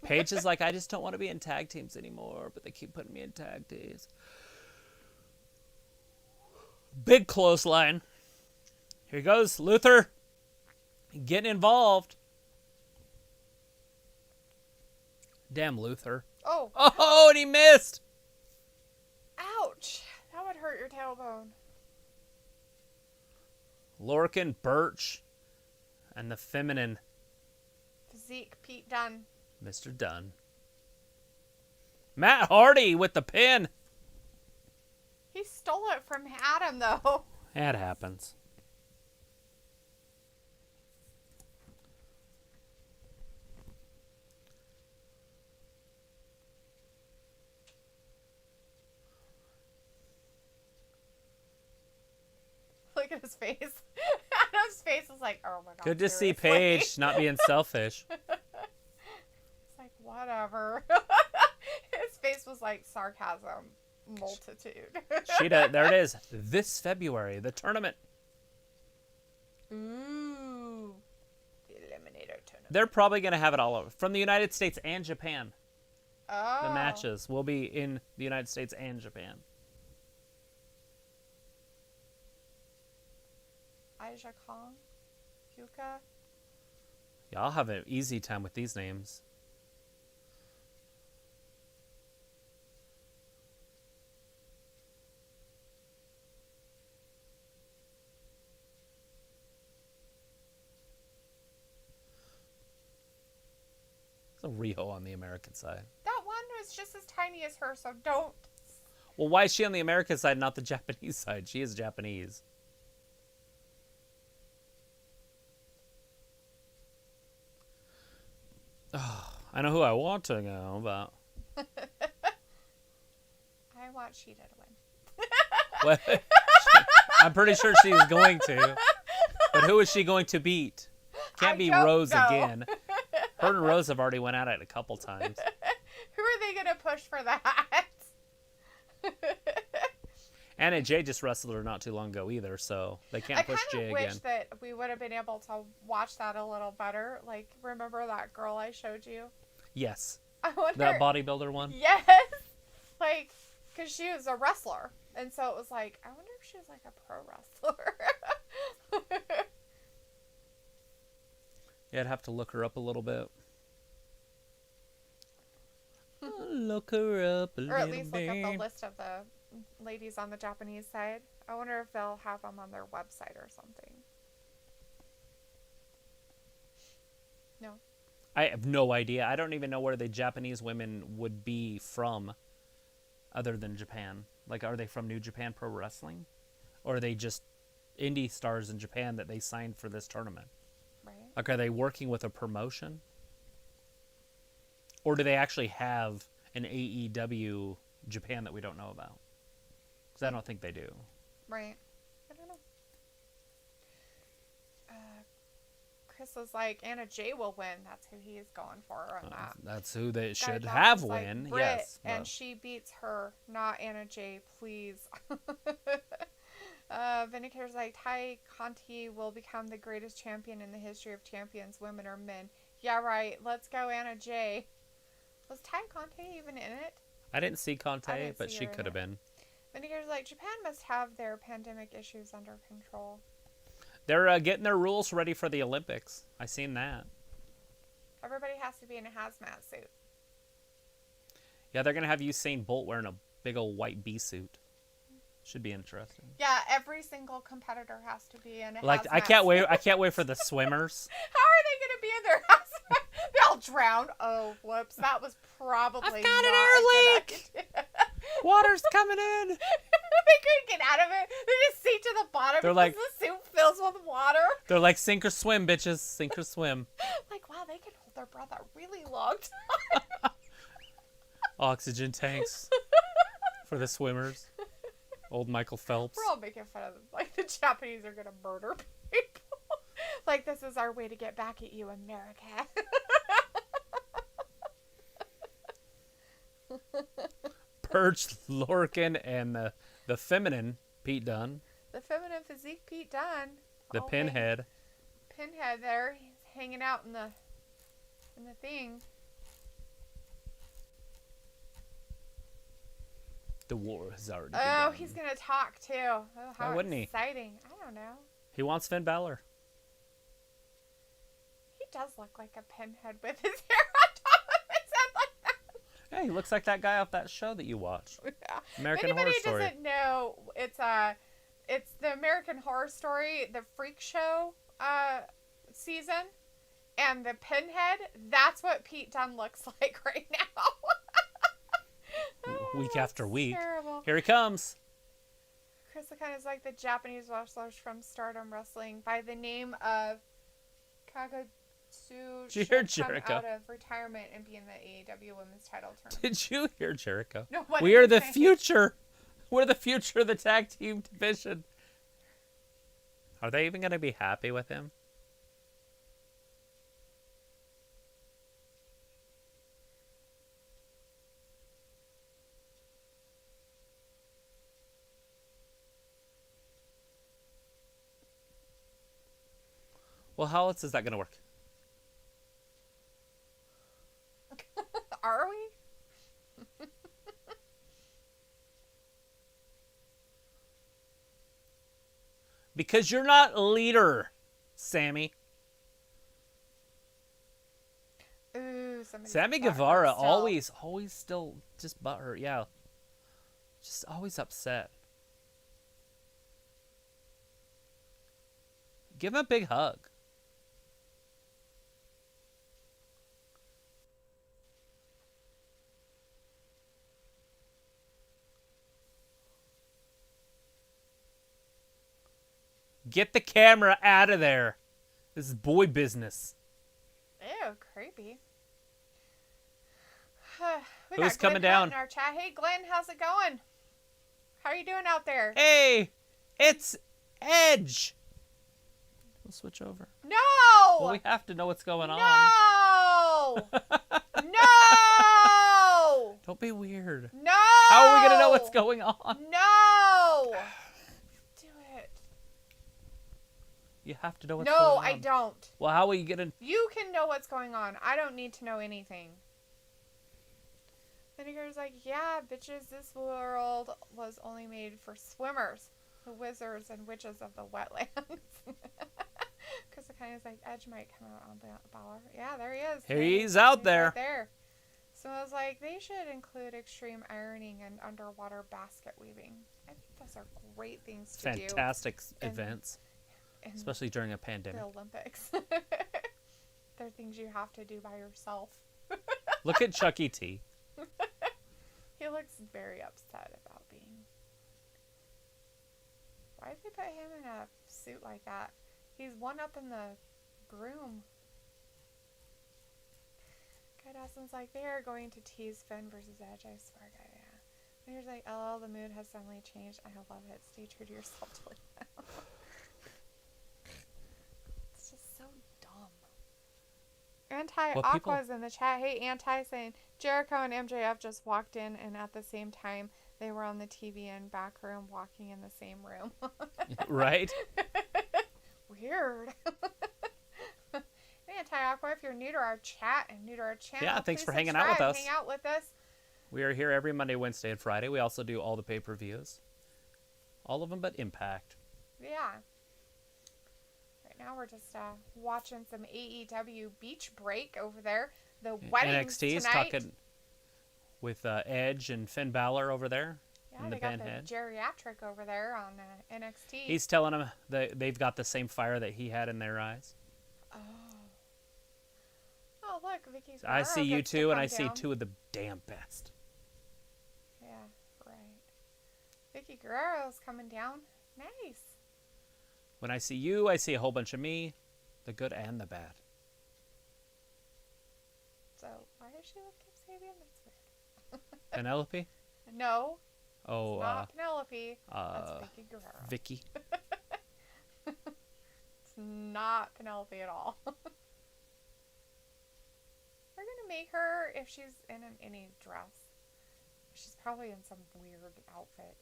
Paige is like, I just don't want to be in tag teams anymore, but they keep putting me in tag teams. Big clothesline. Here goes Luther getting involved. Damn, Luther. Oh. Oh, and he missed. Ouch. That would hurt your tailbone. Lorcan, Birch, and the feminine Physique, Pete Dunne. Mr. Dunn. Matt Hardy with the pin. He stole it from Adam, though. That happens. Look at his face. Adam's face is like, oh my god. Good to see seriously? Paige not being selfish. It's like, whatever. His face was like sarcasm multitude. Sheeta, there it is. This February, the tournament. Ooh. The Eliminator tournament. They're probably going to have it all over. From the United States and Japan. Oh. The matches will be in the United States and Japan. Aja Kong? Yuka? Yeah, I'll have an easy time with these names. There's a Riho on the American side. That one was just as tiny as her, so don't. Well, why is she on the American side, not the Japanese side? She is Japanese. Oh, I know who I want to know about. I want Shida to win. What? I'm pretty sure she's going to. But who is she going to beat? Can't be Rose again. Her and Rose have already went at it a couple times. Who are they going to push for that? Anna Jay just wrestled her not too long ago either, so they can't push Jay again. I kind of wish that we would have been able to watch that a little better. Like, remember that girl I showed you? Yes. I wonder, that bodybuilder one? Yes. Like, because she was a wrestler. And so it was like, I wonder if she was like a pro wrestler. Yeah, I'd have to look her up a little bit. Look her up a little bit. Or at least look up the list of the ladies on the Japanese side. I wonder if they'll have them on their website or something. No. I have no idea. I don't even know where the Japanese women would be from other than Japan. Like, are they from New Japan Pro Wrestling? Or are they just indie stars in Japan that they signed for this tournament? Right. Like, are they working with a promotion? Or do they actually have an AEW Japan that we don't know about? Because I don't think they do. Right. I don't know. Chris was like, Anna Jay will win. That's who he is going for on that. That's who they should Guy have was like, win. Britt, Yes. And she beats her, not Anna Jay, please. Vindicator's like, Ty Conti will become the greatest champion in the history of champions, women or men. Yeah, right. Let's go, Anna Jay. Was Ty Conti even in it? I didn't see Conte, but she could have been. Vindicator's like, Japan must have their pandemic issues under control. They're getting their rules ready for the Olympics. I seen that. Everybody has to be in a hazmat suit. Yeah, they're gonna have Usain Bolt wearing a big old white bee suit. Should be interesting. Yeah, every single competitor has to be in a Like, hazmat I can't wait. suit. I can't wait for the swimmers. How are they gonna be in their hazmat? They'll drown. Oh, whoops! That was probably I've got an not air a good leak! idea. Water's coming in. They couldn't get out of it. They just sink to the bottom They're because like- the suit fills with water. They're like, sink or swim, bitches. Sink or swim. Like, wow, they can hold their breath a really long time. Oxygen tanks for the swimmers. Old Michael Phelps. We're all making fun of them. Like, the Japanese are gonna murder people. Like, this is our way to get back at you, America. Perch, Lorcan, and the feminine Pete Dunne. The feminine physique Pete Dunne. The all pinhead. Pinhead there. He's hanging out in the thing. The war has already Oh, begun. he's gonna talk too. Oh, how Why wouldn't he? exciting! I don't know. He wants Finn Balor. He does look like a pinhead with his hair on top of his head like that. Yeah, he looks like that guy off that show that you watched. Yeah. American If Horror anybody Story. doesn't know, it's the American Horror Story, the Freak Show season, and the pinhead. That's what Pete Dunne looks like right now. Week after week. Terrible. Here he comes. Chris kind of is like the Japanese wrestlers from Stardom Wrestling by the name of Kagetsu. Did you hear should come Jericho? out of retirement and be in the AEW Women's Title Tournament. Did you hear Jericho? No, what We did are he the say? future. We're the future of the tag team division. Are they even going to be happy with him? Well, how else is that going to work? Are we? Because you're not a leader, Sammy. somebody's Sammy butthurt Guevara still. always still just butthurt. Yeah. Just always upset. Give him a big hug. Get the camera out of there. This is boy business. Ew, creepy. We Who's got Glenn coming down? Hunt in our chat. Hey, Glenn, how's it going? How are you doing out there? Hey, it's Edge. We'll switch over. No! Well, we have to know what's going on. No! No! Don't be weird. No! How are we going to know what's going on? No! Do it. You have to know what's going on. No, I don't. Well, how are you going to... You can know what's going on. I don't need to know anything. Vinegar's like, yeah, bitches, this world was only made for swimmers, the wizards and witches of the wetlands. Because it kind of is like, Edge might come out on Balor. Yeah, there he is. He's out there. Right there. So I was like, they should include extreme ironing and underwater basket weaving. I think those are great things to do. Fantastic events, especially during a pandemic. The Olympics. They're things you have to do by yourself. Look at Chucky T. He looks very upset about being... Why did they put him in a suit like that? He's one up in the groom. Guy Dawson's like, they are going to tease Finn versus Edge, I swear, guy, yeah. And he's like, LL, the mood has suddenly changed. I love it. Stay true to yourself till now. It's just so dumb. Anti-Aqua's in the chat. Hey, Anti saying, Jericho and MJF just walked in, and at the same time, they were on the TV and back room walking in the same room. Right? Weird. Anti-Aqua, if you're new to our chat and new to our channel, yeah, thanks please for hanging out with us. Hang out with us. We are here every Monday, Wednesday, and Friday. We also do all the pay-per-views. All of them but Impact. Yeah. Right now we're just watching some AEW Beach Break over there. The weddings NXT is tonight. talking with Edge and Finn Balor over there. Yeah, they got the geriatric over there on NXT. He's telling them that they've got the same fire that he had in their eyes. Oh. Oh, look, Vicky So I see you two, and I see two of the damn best. Yeah, right. Vicky Guerrero's coming down. Nice. When I see you, I see a whole bunch of me, the good and the bad. So, why does she look Kip Sabian? That's weird. Penelope? No. Oh, it's not Penelope. That's Vicky Guerrero. Vicky. It's not Penelope at all. We're gonna make her, if she's in any dress, she's probably in some weird outfit.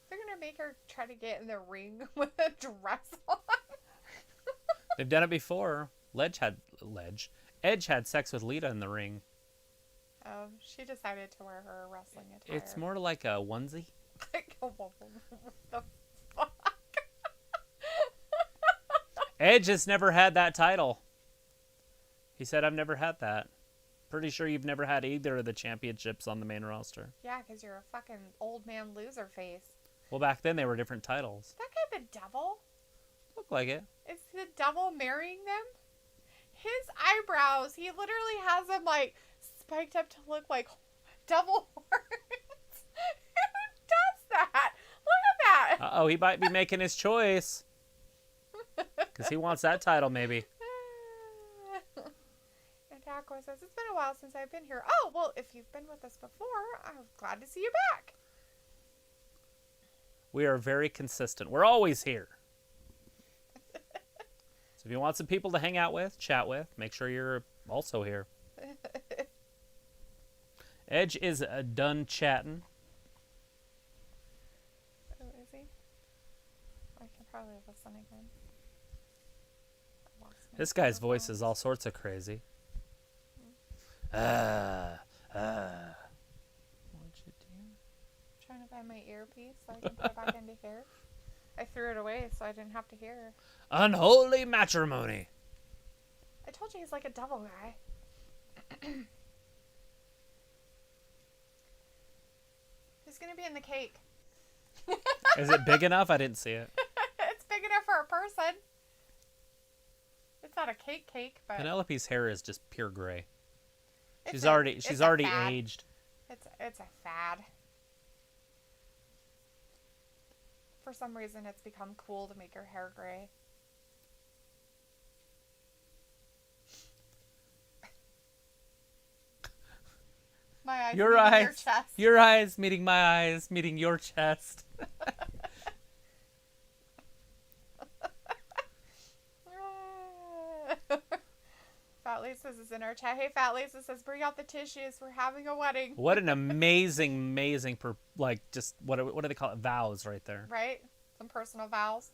They're gonna make her try to get in the ring with a dress on. They've done it before. Edge had sex with Lita in the ring. Oh, she decided to wear her wrestling attire. It's more like a onesie. What the fuck? Edge has never had that title. He said, I've never had that. Pretty sure you've never had either of the championships on the main roster. Yeah, because you're a fucking old man loser face. Well, back then they were different titles. That guy the devil? Look like it. Is the devil marrying them? His eyebrows, he literally has them like spiked up to look like devil horns. Who does that? Look at that. Uh-oh, he might be making his choice. Because he wants that title, maybe. And Aqua says, it's been a while since I've been here. Oh, well, if you've been with us before, I'm glad to see you back. We are very consistent. We're always here. So if you want some people to hang out with, chat with, make sure you're also here. Edge is done chatting. Oh, is he? I can probably listen again. This guy's voice is all sorts of crazy. What'd you do? I'm trying to find my earpiece so I can put it back into here. I threw it away so I didn't have to hear. Unholy matrimony. I told you he's like a devil guy. going to be in the cake. Is it big enough? I didn't see it. It's big enough for a person. It's not a cake, but Penelope's hair is just pure gray. She's a already fad. aged. It's a fad. For some reason, it's become cool to make her hair gray. My eyes Your meeting eyes, your chest. Your eyes meeting my eyes, meeting your chest. Fat Lisa is in our chat. Hey, Fat Lisa says, bring out the tissues. We're having a wedding. What an amazing, just what do they call it? Vows right there. Right? Some personal vows.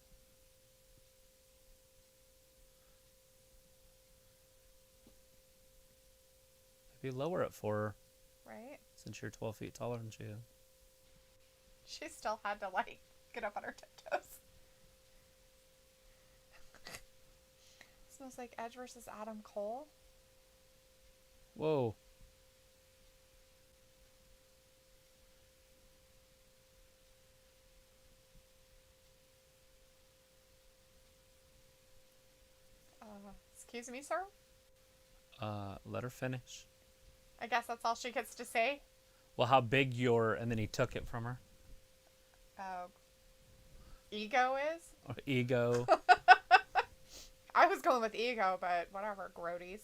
Maybe lower it for her. Right? Since you're 12 feet taller than she is. She still had to, get up on her tiptoes. Smells like Edge versus Adam Cole. Whoa. Excuse me, sir? Let her finish. I guess that's all she gets to say. Well, how big and then he took it from her. Ego is? Or ego. I was going with ego, but whatever, grodies.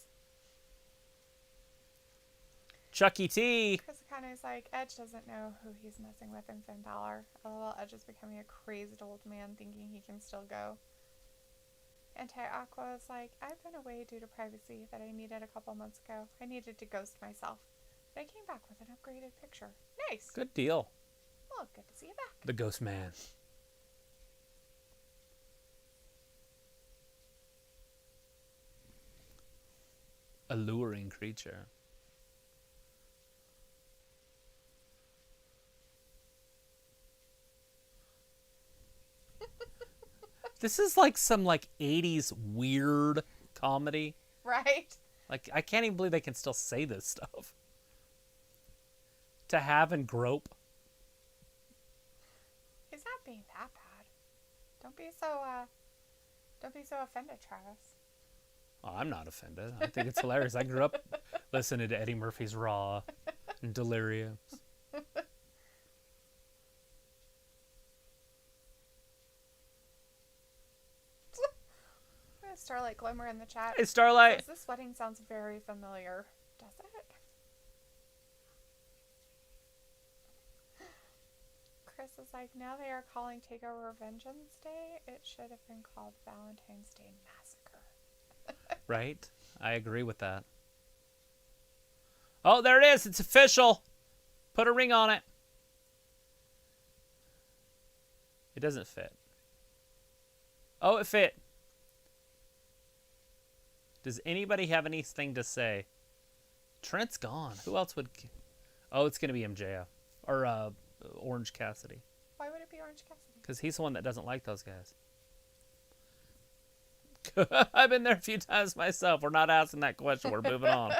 Chucky T. Chris kind of like, Edge doesn't know who he's messing with in Finn Balor. LOL, Edge is becoming a crazed old man thinking he can still go. Anti-Aqua is like, I've been away due to privacy that I needed a couple months ago. I needed to ghost myself. But I came back with an upgraded picture. Nice. Good deal. Well, good to see you back. The Ghost Man. Alluring creature. This is like some 80s weird comedy. Right? I can't even believe they can still say this stuff. To have and grope. He's not being that bad. Don't be so offended, Travis. Oh, I'm not offended. I think it's hilarious. I grew up listening to Eddie Murphy's Raw and Delirious. Starlight Glimmer in the chat. Hey, Starlight. This wedding sounds very familiar. Does it? Chris is like, now they are calling TakeOver Vengeance Day. It should have been called Valentine's Day Massacre. Right? I agree with that. Oh, there it is. It's official. Put a ring on it. It doesn't fit. Oh, it fit. Does anybody have anything to say? Trent's gone. Who else would... Oh, it's going to be MJF. Or Orange Cassidy. Why would it be Orange Cassidy? Because he's the one that doesn't like those guys. I've been there a few times myself. We're not asking that question. We're moving on.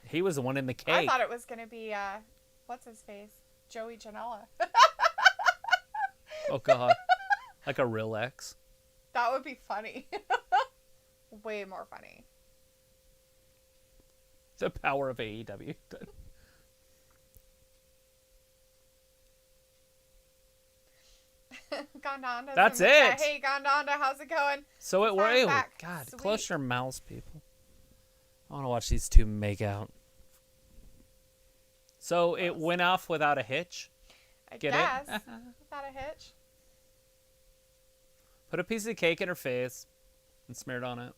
He was the one in the cake. I thought it was going to be, what's his face? Joey Janela. Oh, God. Like a real ex. That would be funny. Way more funny. The power of AEW. Gondonda. That's it. Hey, Gondonda, how's it going? So it Fine, were. back. God, Sweet. close your mouths, people. I want to watch these two make out. So it went off without a hitch? I Get guess. it? Without a hitch. Put a piece of cake in her face and smear it on it.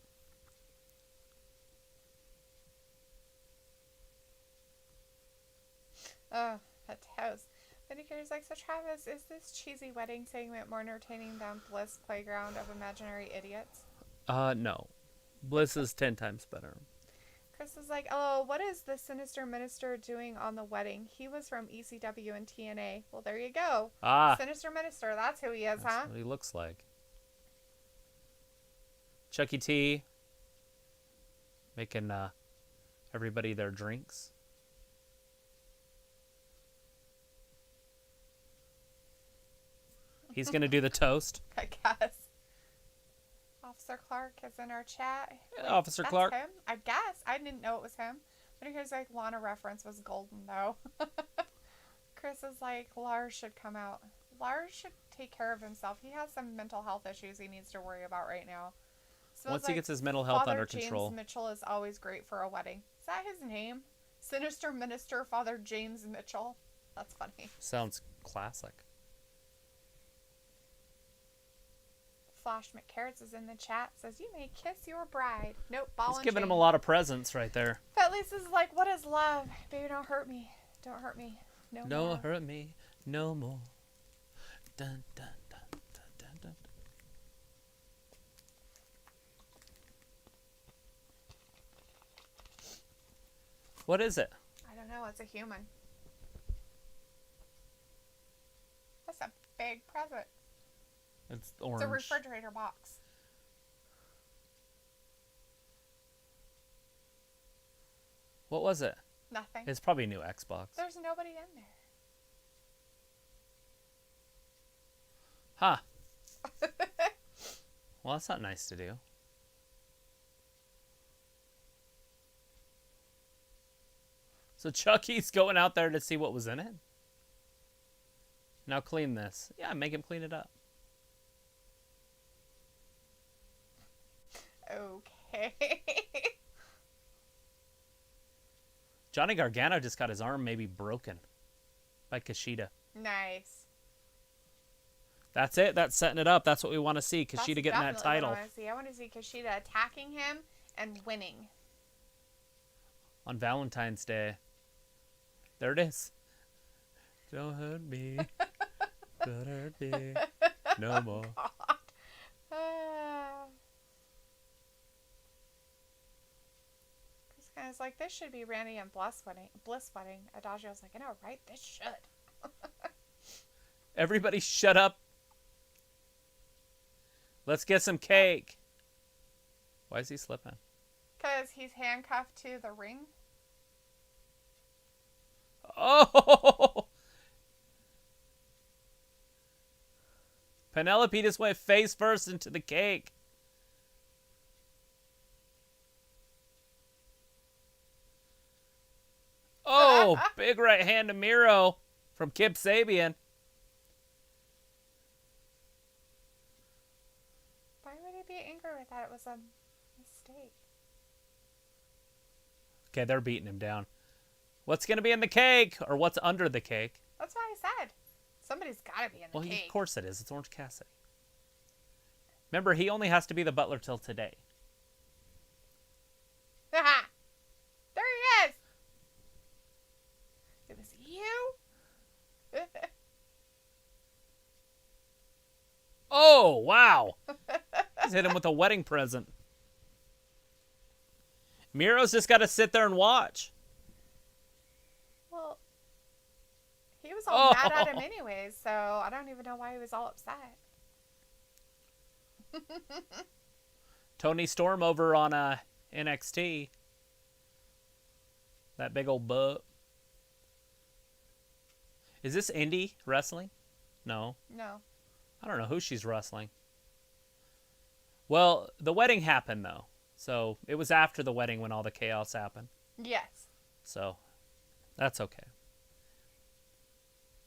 Oh, that toast. Vindicator's like, so Travis, is this cheesy wedding segment more entertaining than Bliss Playground of Imaginary Idiots? No. Bliss is 10 times better. Chris is like, oh, what is the Sinister Minister doing on the wedding? He was from ECW and TNA. Well, there you go. Ah. Sinister Minister, that's who he is, That's huh? what he looks like. Chucky T. Making everybody their drinks. He's going to do the toast. I guess. Officer Clark is in our chat. Wait, Officer Clark. Him? I guess. I didn't know it was him. But his like Lana reference was golden though. Chris is like, Lars should come out. Lars should take care of himself. He has some mental health issues he needs to worry about right now. Once he gets his mental health under control. James Mitchell is always great for a wedding. Is that his name? Sinister Minister Father James Mitchell. That's funny. Sounds classic. Flash McCarrots is in the chat. Says, you may kiss your bride. Nope, ball He's and giving chain. him a lot of presents right there. But Lisa's like, what is love? Baby, don't hurt me. Don't hurt me. No more. Don't hurt me no more. Dun, dun, dun, dun, dun, dun. What is it? I don't know. It's a human. That's a big present. It's orange. It's a refrigerator box. What was it? Nothing. It's probably a new Xbox. There's nobody in there. Huh. Well, that's not nice to do. So Chucky's going out there to see what was in it? Now clean this. Yeah, make him clean it up. Okay. Johnny Gargano just got his arm maybe broken by Kushida. Nice. That's it. That's setting it up. That's what we want to see. Kushida getting that title. I want to see Kushida attacking him and winning. On Valentine's Day. There it is. Don't hurt me. Don't hurt me. No more. Chris kind of like, this should be Randy and Bliss wedding. Adagio's like, I know, right? This should. Everybody shut up. Let's get some cake. Why is he slipping? Because he's handcuffed to the ring. Oh! Penelope just went face first into the cake. Oh, big right hand to Miro from Kip Sabian. Why would he be angry with that? It was a mistake. Okay, they're beating him down. What's going to be in the cake? Or what's under the cake? That's what I said. Somebody's got to be in the cake. Well, of course it is. It's Orange Cassidy. Remember, he only has to be the butler till today. There he is. It was you? Oh, wow. He's hit him with a wedding present. Miro's just got to sit there and watch. Well, he was all mad at him anyways, so I don't even know why he was all upset. Tony Storm over on NXT. That big old butt. Is this indie wrestling? No. No. I don't know who she's wrestling. Well, the wedding happened, though. So it was after the wedding when all the chaos happened. Yes. So that's okay.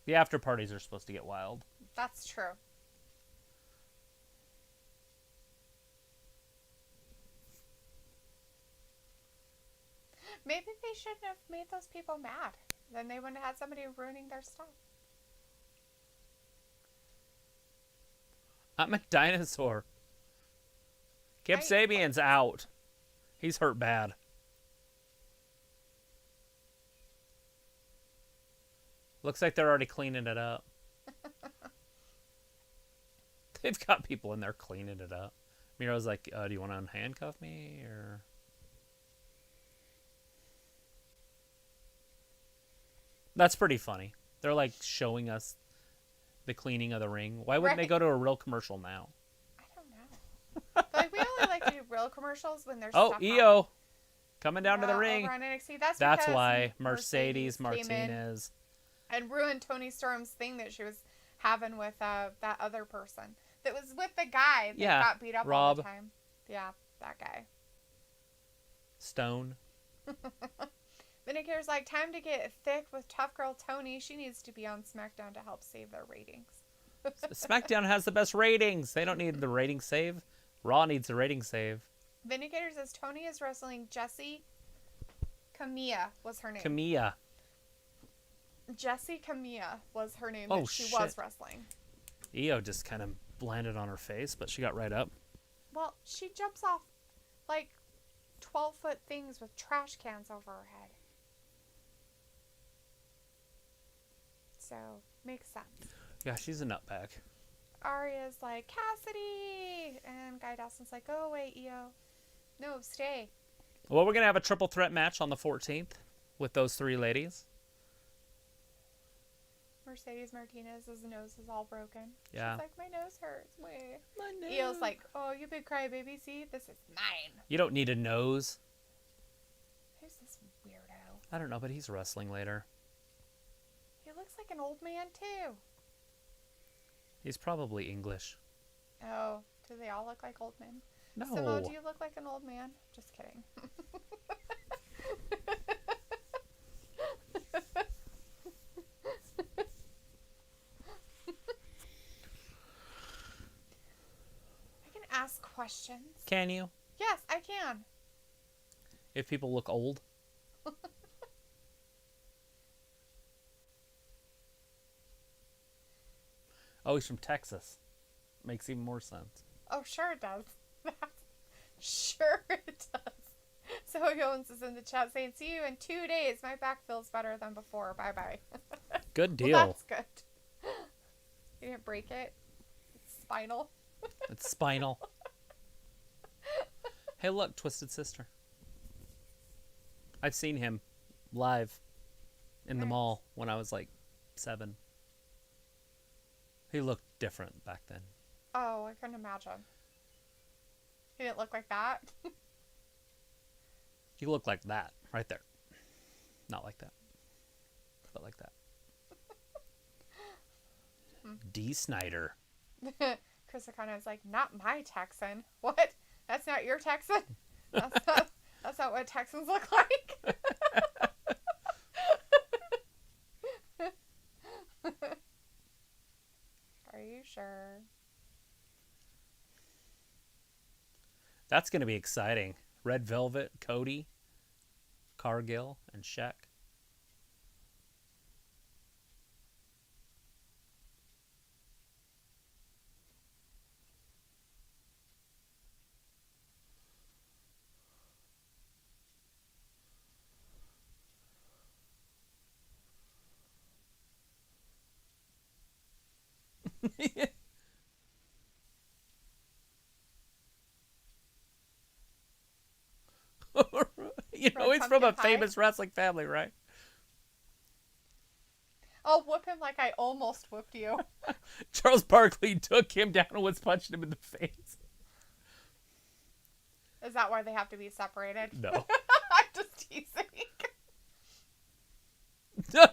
The after parties are supposed to get wild. That's true. Maybe they shouldn't have made those people mad. Then they wouldn't have had somebody ruining their stuff. I'm a dinosaur. Kip Sabian's out. He's hurt bad. Looks like they're already cleaning it up. They've got people in there cleaning it up. Miro's like, do you want to unhandcuff me? Or... That's pretty funny. They're like showing us the cleaning of the ring. Why wouldn't they go to a real commercial now? I don't know. Like, we only like to do real commercials when there's Oh, stuff EO. happening. Coming down to the ring. Over on NXT. That's That's because why Mercedes came in Martinez and ruined Tony Storm's thing that she was having with that other person that was with the guy that got beat up all Rob. the time. Yeah, that guy. Stone. Vindicator's like, time to get thick with tough girl Tony. She needs to be on SmackDown to help save their ratings. SmackDown has the best ratings. They don't need the rating save. Raw needs the rating save. Vindicator says Tony is wrestling Jessie Camilla was her name. Camilla. Jessie Camilla was her name Oh, that she shit. was wrestling. Io just kind of landed on her face, but she got right up. Well, she jumps off like 12-foot things with trash cans over her head. So, makes sense. Yeah, she's a nutbag. Arya's like, Cassidy! And Guy Dawson's like, go away, Io. No, stay. Well, we're going to have a triple threat match on the 14th with those three ladies. Mercedes Martinez's nose is all broken. Yeah. She's like, my nose hurts. Wait. My nose. Io's like, oh, you big crybaby. See, this is mine. You don't need a nose. Who's this weirdo? I don't know, but he's wrestling later. He looks like an old man, too. He's probably English. Oh, do they all look like old men? No. Simo, do you look like an old man? Just kidding. I can ask questions. Can you? Yes, I can. If people look old? Oh, he's from Texas. Makes even more sense. Oh, sure it does. Sure it does. So Jones is in the chat saying, see you in 2 days. My back feels better than before. Bye-bye. Good deal. Well, that's good. You didn't break it? It's spinal. It's spinal. Hey, look, Twisted Sister. I've seen him live in the mall when I was like 7. He looked different back then. Oh, I couldn't imagine. He didn't look like that. He looked like that, right there. Not like that, but like that. D. Snyder. Chris O'Connor is like, not my Texan. What? That's not your Texan? That's not what Texans look like. Are you sure? That's going to be exciting. Red Velvet, Cody, Cargill, and Shaq. You know, he's from a famous wrestling family, right? I'll whoop him like I almost whooped you. Charles Barkley took him down and was punching him in the face. Is that why they have to be separated? No. I'm just teasing. Look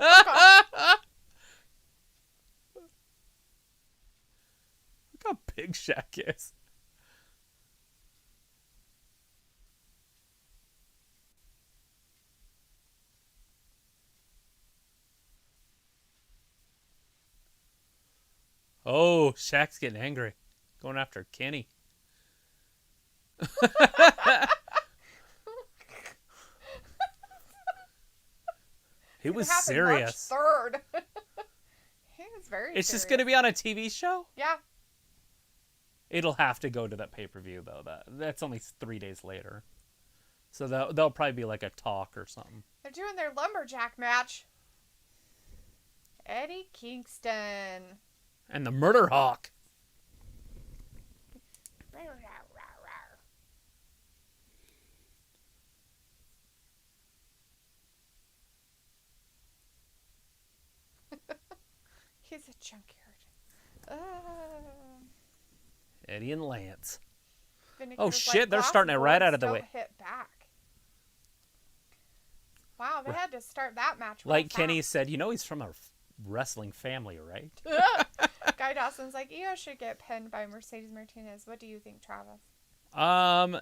how big Shaq is. Oh, Shaq's getting angry. Going after Kenny. He was serious. March 3rd. He was very It's serious. just going to be on a TV show? Yeah. It'll have to go to that pay-per-view, though. That's only 3 days later. So they'll probably be like a talk or something. They're doing their lumberjack match. Eddie Kingston. And the Murder Hawk. He's a junkyard. Eddie and Lance. Vindicator's Oh, shit, like, they're glass starting it right boards out of the don't way. Hit back. Wow, they had to start that match. Like real Kenny fast. said, you know he's from a wrestling family, right? Guy Dawson's like, Io should get pinned by Mercedes Martinez. What do you think, Travis?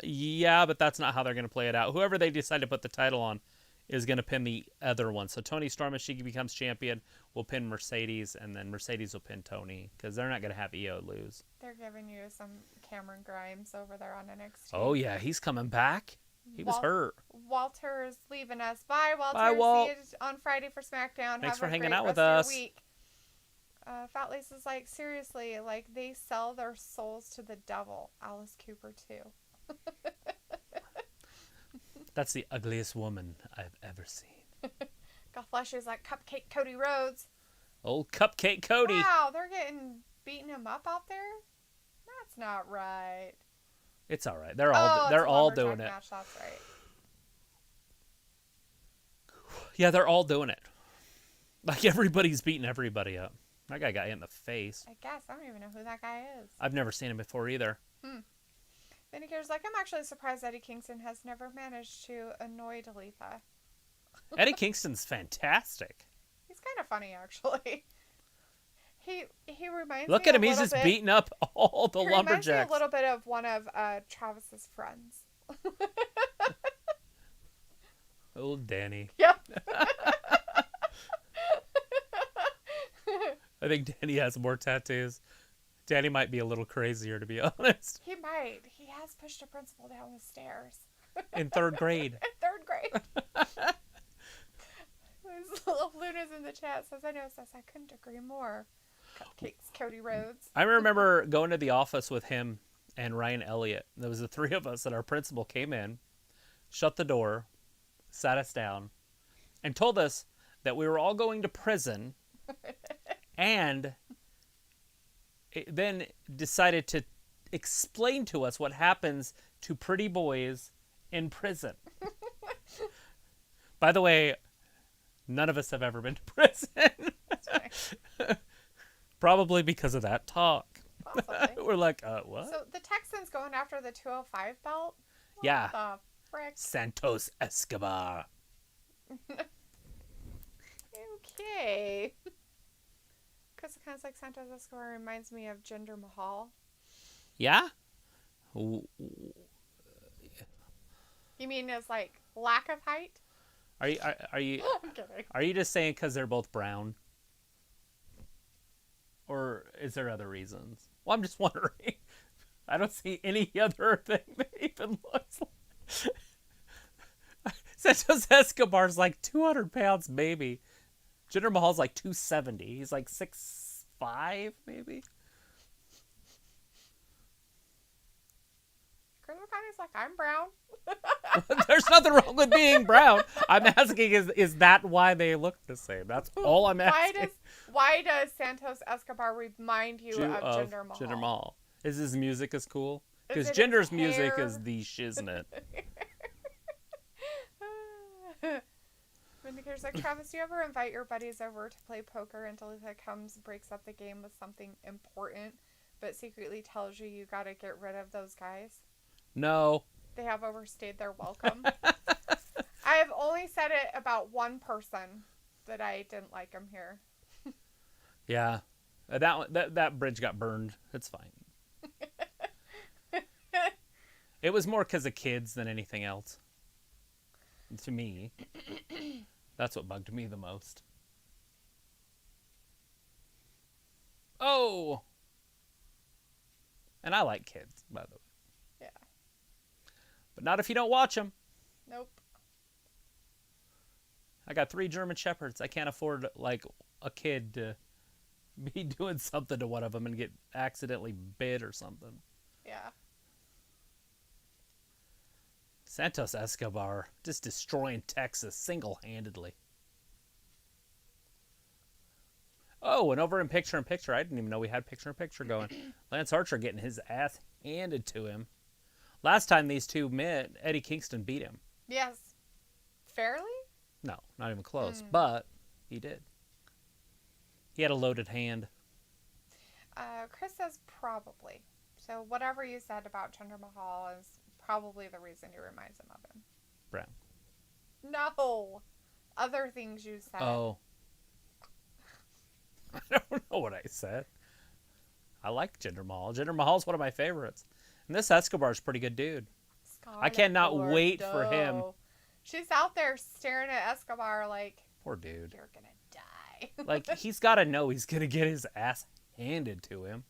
Yeah, but that's not how they're going to play it out. Whoever they decide to put the title on is going to pin the other one. So Toni Storm, if she becomes champion, will pin Mercedes, and then Mercedes will pin Toni, because they're not going to have Io lose. They're giving you some Cameron Grimes over there on NXT. Oh, yeah, he's coming back. He was hurt. Walter's leaving us. Bye, Walter. Bye, Walt. See you on Friday for SmackDown. Thanks Have for a hanging great out with rest of us. your week. Fat Lace is like, seriously, like, they sell their souls to the devil. Alice Cooper, too. That's the ugliest woman I've ever seen. Goth Flesher's like, Cupcake Cody Rhodes. Old Cupcake Cody. Wow, they're beating him up out there? That's not right. It's all right. They're all doing it. Match, that's right. Yeah, they're all doing it. Like, everybody's beating everybody up. That guy got hit in the face. I guess. I don't even know who that guy is. I've never seen him before either. Vindicator's like, I'm actually surprised Eddie Kingston has never managed to annoy Letha. Eddie Kingston's fantastic. He's kind of funny, actually. He reminds me Look at him. a He's little just bit, beating up all the he reminds me lumberjacks. a little bit of one of Travis's friends. Old Danny. Yep. I think Danny has more tattoos. Danny might be a little crazier, to be honest. He might. He has pushed a principal down the stairs. In 3rd grade. In 3rd grade. Luna's in the chat says, I couldn't agree more. Cupcakes, Cody Rhodes. I remember going to the office with him and Ryan Elliott. There was the 3 of us, and our principal came in, shut the door, sat us down, and told us that we were all going to prison, and then decided to explain to us what happens to pretty boys in prison. By the way, none of us have ever been to prison. That's right. Probably because of that talk. Possibly. We're like, what? So the Texans going after the 205 belt? What Yeah. the frick? Santos Escobar. Okay. Because it kind of like Santos Escobar reminds me of Jinder Mahal. Yeah? You mean as like lack of height? Are you I'm kidding. are you just saying because they're both brown? Or is there other reasons? Well, I'm just wondering. I don't see any other thing that even looks like. Santos Escobar's like 200 pounds, maybe. Jinder Mahal's like 270. He's like 6'5", maybe. Chris O'Connor's like, I'm brown. There's nothing wrong with being brown. I'm asking, is that why they look the same? That's all I'm asking. Why does Santos Escobar remind you of Jinder Mahal? Jinder Mahal. Is his music as cool? Is Because it Jinder's his music hair? is the shiznit. Vindicator's like, Travis, do you ever invite your buddies over to play poker until he comes, breaks up the game with something important, but secretly tells you you gotta get rid of those guys? No. They have overstayed their welcome. I have only said it about one person that I didn't like him here. Yeah. That bridge got burned. It's fine. It was more because of kids than anything else. To me. That's what bugged me the most. Oh! And I like kids, by the way. Yeah. But not if you don't watch them. Nope. I got 3 German Shepherds. I can't afford, like, a kid to be doing something to one of them and get accidentally bit or something. Yeah. Santos Escobar just destroying Texas single-handedly. Oh, and over in picture-in-picture, I didn't even know we had picture-in-picture going. Lance Archer getting his ass handed to him. Last time these two met, Eddie Kingston beat him. Yes. Fairly? No, not even close, but he did. He had a loaded hand. Chris says probably. So whatever you said about Jinder Mahal is probably the reason you reminds him of him. Brown. No. Other things you said. Oh. I don't know what I said. I like Jinder Mahal. Jinder Mahal's one of my favorites. And this Escobar's a pretty good dude. Scarlet I cannot wait for him. She's out there staring at Escobar like, poor dude. You're going to die. Like, he's got to know he's going to get his ass handed to him.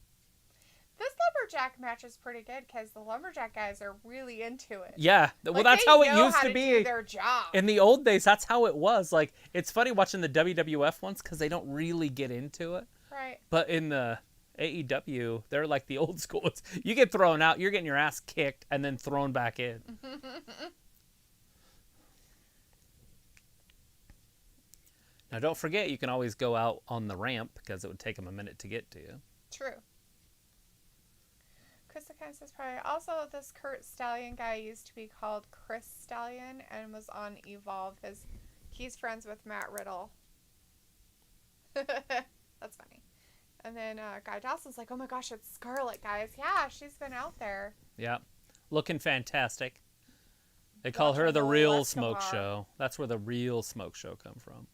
This lumberjack match is pretty good because the lumberjack guys are really into it. Yeah. Well, like, that's how it used to be. Do their job. In the old days, that's how it was. Like, it's funny watching the WWF ones because they don't really get into it. Right. But in the AEW, they're like the old school. You get thrown out, you're getting your ass kicked, and then thrown back in. Now, don't forget, you can always go out on the ramp because it would take them a minute to get to you. True. Chris says probably also this Kurt Stallion guy used to be called Kris Statlander and was on Evolve. He's friends with Matt Riddle. That's funny. And then Guy Dawson's like, oh my gosh, it's Scarlett, guys. Yeah, she's been out there. Yeah. Looking fantastic. They call her the real smoke show. That's where the real smoke show come from.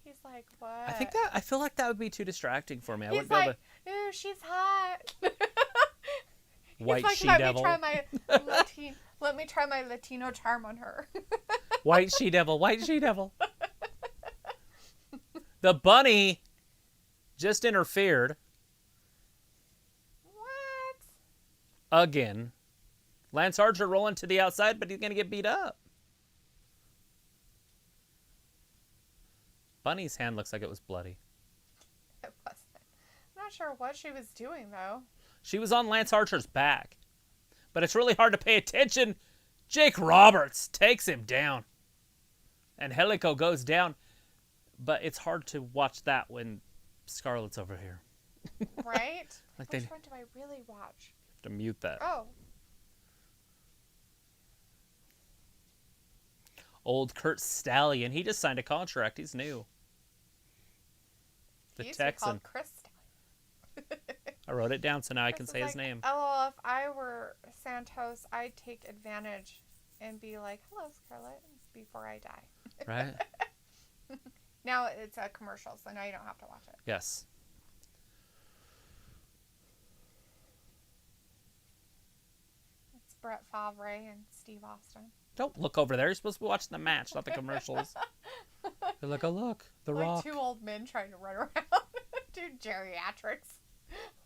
He's like, what? I feel like that would be too distracting for me. I He's wouldn't be able like, ooh, she's hot. White like, she-devil. Let me try my Latino charm on her. White she-devil. White she-devil. The bunny just interfered. What? Again. Lance Archer rolling to the outside, but he's going to get beat up. Bunny's hand looks like it was bloody. It wasn't. I'm not sure what she was doing, though. She was on Lance Archer's back. But it's really hard to pay attention. Jake Roberts takes him down. And Helico goes down. But it's hard to watch that when Scarlett's over here. Right? Like Which one do I really watch? Have to mute that. Oh. Old Kurt Stallion. He just signed a contract. He's new. The Texan. Kris Statlander. I wrote it down so now I can say his name. LOL, if I were Santos, I'd take advantage and be like, hello, Scarlett, before I die. Right? Now it's a commercial, so now you don't have to watch it. Yes. It's Brett Favre and Steve Austin. Don't look over there. You're supposed to be watching the match, not the commercials. You're like, oh, look, The Rock. Like two old men trying to run around. Do geriatrics.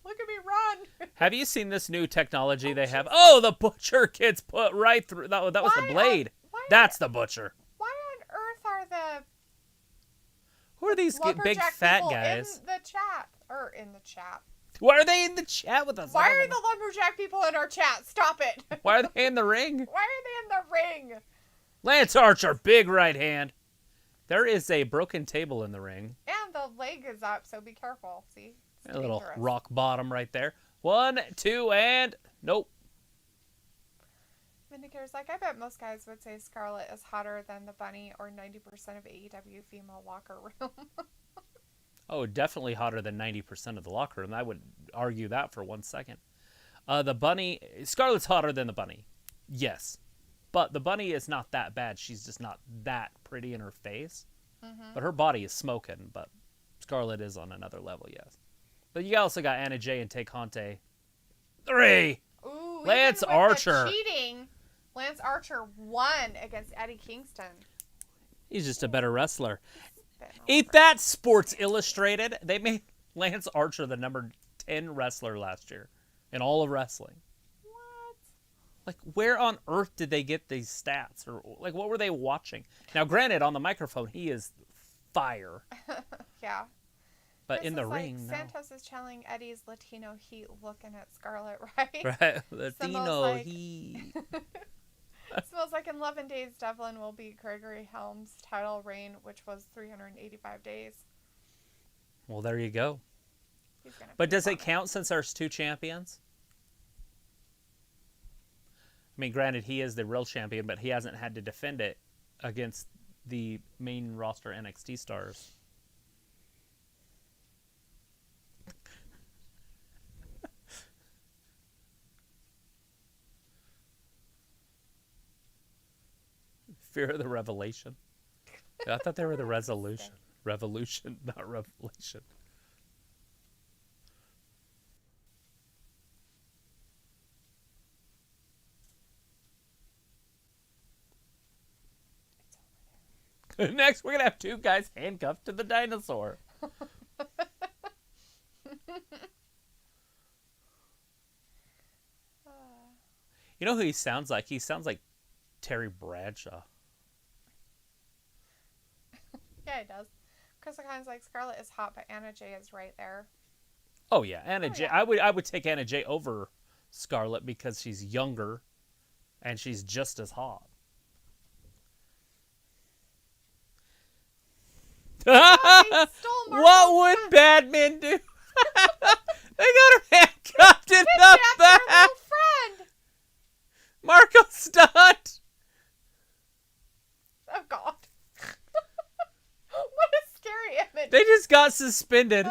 Look at me run. Have you seen this new technology they have? Oh, the butcher gets put right through. That was the blade. That's the butcher. Why on earth are the... Who are these big fat guys? In the chat. Or in the chat. Why are they in the chat with us? Why are the lumberjack people in our chat? Stop it. Why are they in the ring? Why are they in the ring? Lance Archer, big right hand. There is a broken table in the ring. And the leg is up, so be careful. See? A little rock bottom right there. 1, 2, and nope. Vindicator's like, I bet most guys would say Scarlett is hotter than the bunny or 90% of AEW female locker room. Oh, definitely hotter than 90% of the locker room. I would argue that for 1 second. The bunny, Scarlett's hotter than the bunny. Yes. But the bunny is not that bad. She's just not that pretty in her face. Mm-hmm. But her body is smoking. But Scarlett is on another level, yes. But you also got Anna Jay and Tay Conte. 3. Ooh, Lance Archer. Cheating. Lance Archer won against Eddie Kingston. He's just a better wrestler. Eat that, Sports Illustrated. They made Lance Archer the number 10 wrestler last year in all of wrestling. What? Like, where on earth did they get these stats? Or, like, what were they watching? Now, granted, on the microphone, he is fire. Yeah. But in the ring, no. Santos is channeling Eddie's Latino heat looking at Scarlett, right? Right. Latino heat. Smells like in 11 days, Devlin will beat Gregory Helms' title reign, which was 385 days. Well, there you go. But does it count since there's 2 champions? I mean, granted, he is the real champion, but he hasn't had to defend it against the main roster NXT stars. Fear of the revelation. I thought they were the resolution. Revolution, not revelation. Next, we're going to have two guys handcuffed to the dinosaur. You know who he sounds like? He sounds like Terry Bradshaw. Yeah, he does. Chris O'Connor's like, Scarlett is hot, but Anna Jay is right there. Oh, yeah. Anna Jay. Yeah. I would take Anna Jay over Scarlett because she's younger and she's just as hot. What would bad men do? They got her handcuffed in the back. Marko Stunt. Oh, God. What a scary image. They just got suspended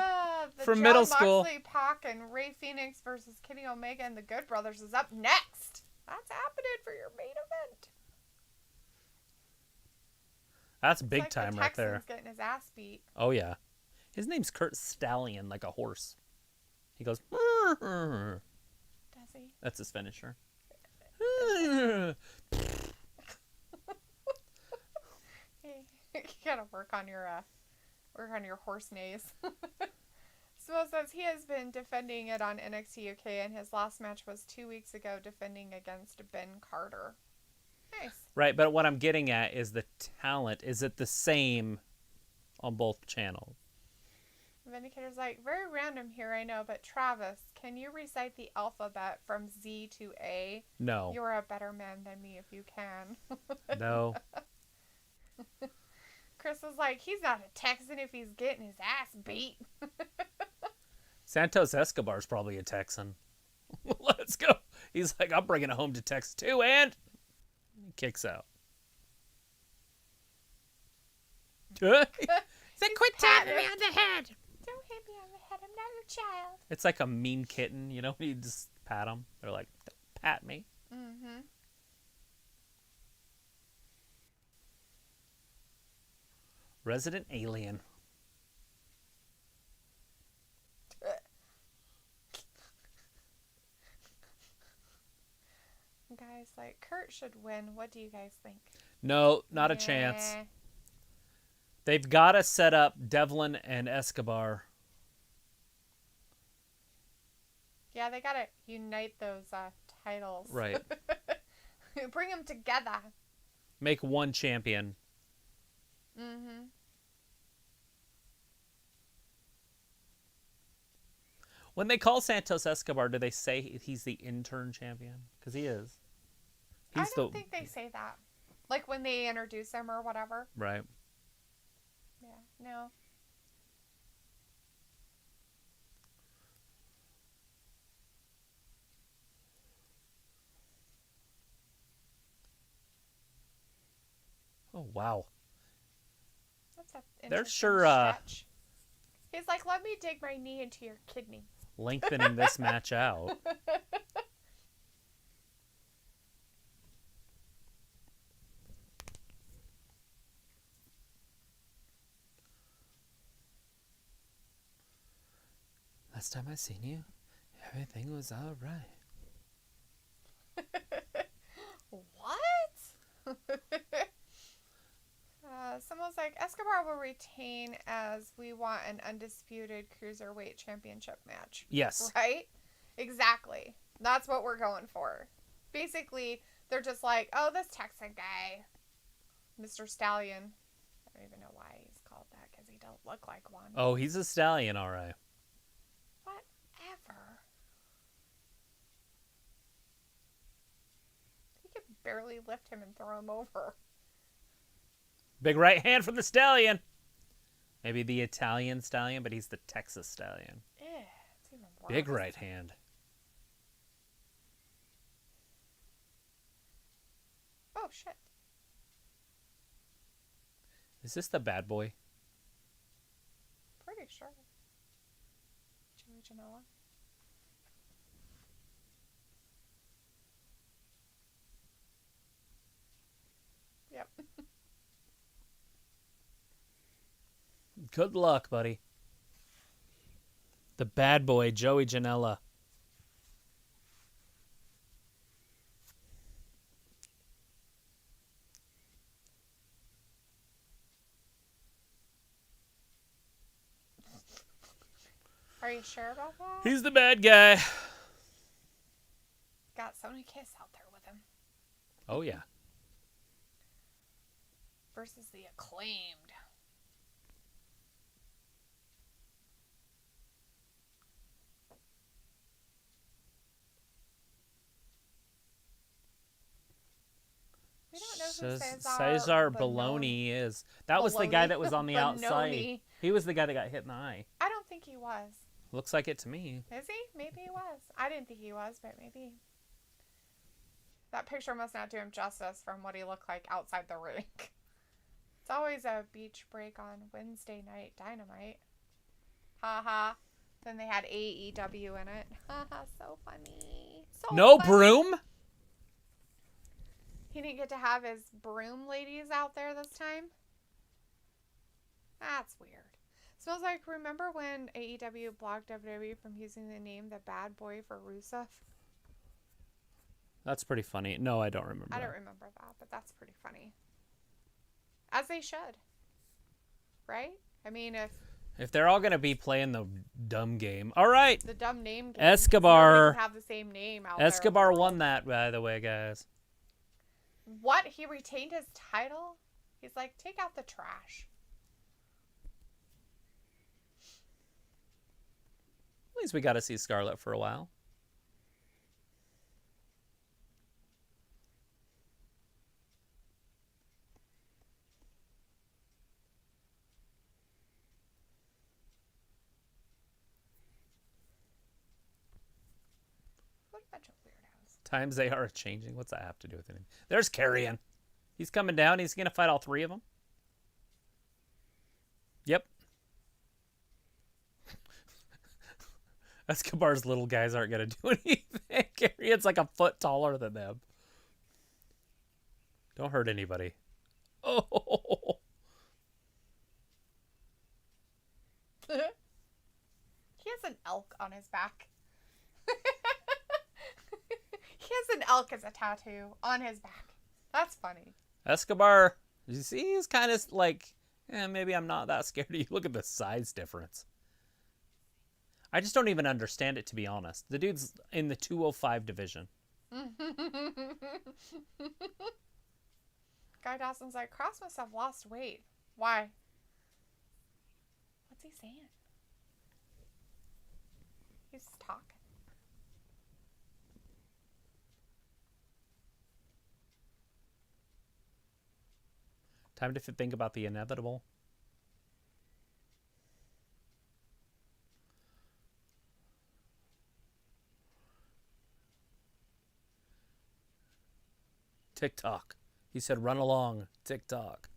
from middle school. Moxley, Pac, and Ray Phoenix versus Kenny Omega and the Good Brothers is up next. That's happening for your main event. That's big time right there. Texan's getting his ass beat. Oh, yeah. His name's Kurt Stallion, like a horse. He goes, does he? That's his finisher. You gotta work on your horse neighs. Smo says he has been defending it on NXT UK, and his last match was 2 weeks ago, defending against Ben Carter. Nice. Right, but what I'm getting at is the talent. Is it the same on both channels? Vindicator's like, very random here, I know, but Travis, can you recite the alphabet from Z to A? No. You're a better man than me if you can. No. Chris was like, he's not a Texan if he's getting his ass beat. Santos Escobar's probably a Texan. Let's go. He's like, I'm bringing it home to Texas too, and he kicks out. He's like, quit tapping me on the head. Don't hit me on the head. I'm not your child. It's like a mean kitten, you know? You just pat them. They're like, don't pat me. Mm-hmm. Resident Alien. Guys, like, Kurt should win. What do you guys think? No, not a chance. They've got to set up Devlin and Escobar. Yeah, they got to unite those titles. Right. Bring them together. Make one champion. Mm-hmm. When they call Santos Escobar, do they say he's the intern champion? Because he is. I don't think they say that. Like when they introduce him or whatever. Right. Yeah, no. Oh, wow. That's a They're sure stretch. He's like, let me dig my knee into your kidney. Lengthening this match out. Last time I seen you, everything was all right. What? Someone's like, Escobar will retain as we want an undisputed cruiserweight championship match. Yes. Right? Exactly. That's what we're going for. Basically, they're just like, oh, this Texan guy, Mr. Stallion. I don't even know why he's called that because he don't look like one. Oh, he's a stallion, all right. Whatever. He could barely lift him and throw him over. Big right hand from the stallion. Maybe the Italian stallion, but he's the Texas stallion. It's even worse. Big right hand. Oh, shit. Is this the bad boy? Pretty sure. Joey Janela. Yep. Good luck, buddy. The bad boy, Joey Janela. Are you sure about that? He's the bad guy. Got Sonny Kiss out there with him. Oh, yeah. Versus the Acclaimed. We don't know who Cezar Bononi is. That was the guy that was on the outside. Bononi. He was the guy that got hit in the eye. I don't think he was. Looks like it to me. Is he? Maybe he was. I didn't think he was, but maybe. That picture must not do him justice from what he looked like outside the ring. It's always a beach break on Wednesday night Dynamite. Ha. Then they had AEW in it. Haha, so funny. So No funny. broom? He didn't get to have his broom ladies out there this time? That's weird. Smells like, remember when AEW blocked WWE from using the name The Bad Boy for Rusev? That's pretty funny. No, I don't remember. I don't remember that, but that's pretty funny. As they should. Right? I mean, if they're all going to be playing the dumb game. All right. the dumb name game. Escobar. Nobody can have the same name out Escobar there. won that, by the way, guys. What? He retained his title? He's like, take out the trash. At least we got to see Scarlett for a while. What a bunch of weirdos. Times they are changing. What's that have to do with anything? There's Carrion. He's coming down. He's going to fight all three of them. Yep. Escobar's little guys aren't going to do anything. Carrion's like a foot taller than them. Don't hurt anybody. Oh. He has an elk on his back. He has an elk as a tattoo on his back. That's funny. Escobar, you see, he's kind of like, maybe I'm not that scared of you. Look at the size difference. I just don't even understand it, to be honest. The dude's in the 205 division. Guy Dawson's like, Cross must have lost weight. Why? What's he saying? He's talking. Time to think about the inevitable. TikTok. He said, run along, TikTok.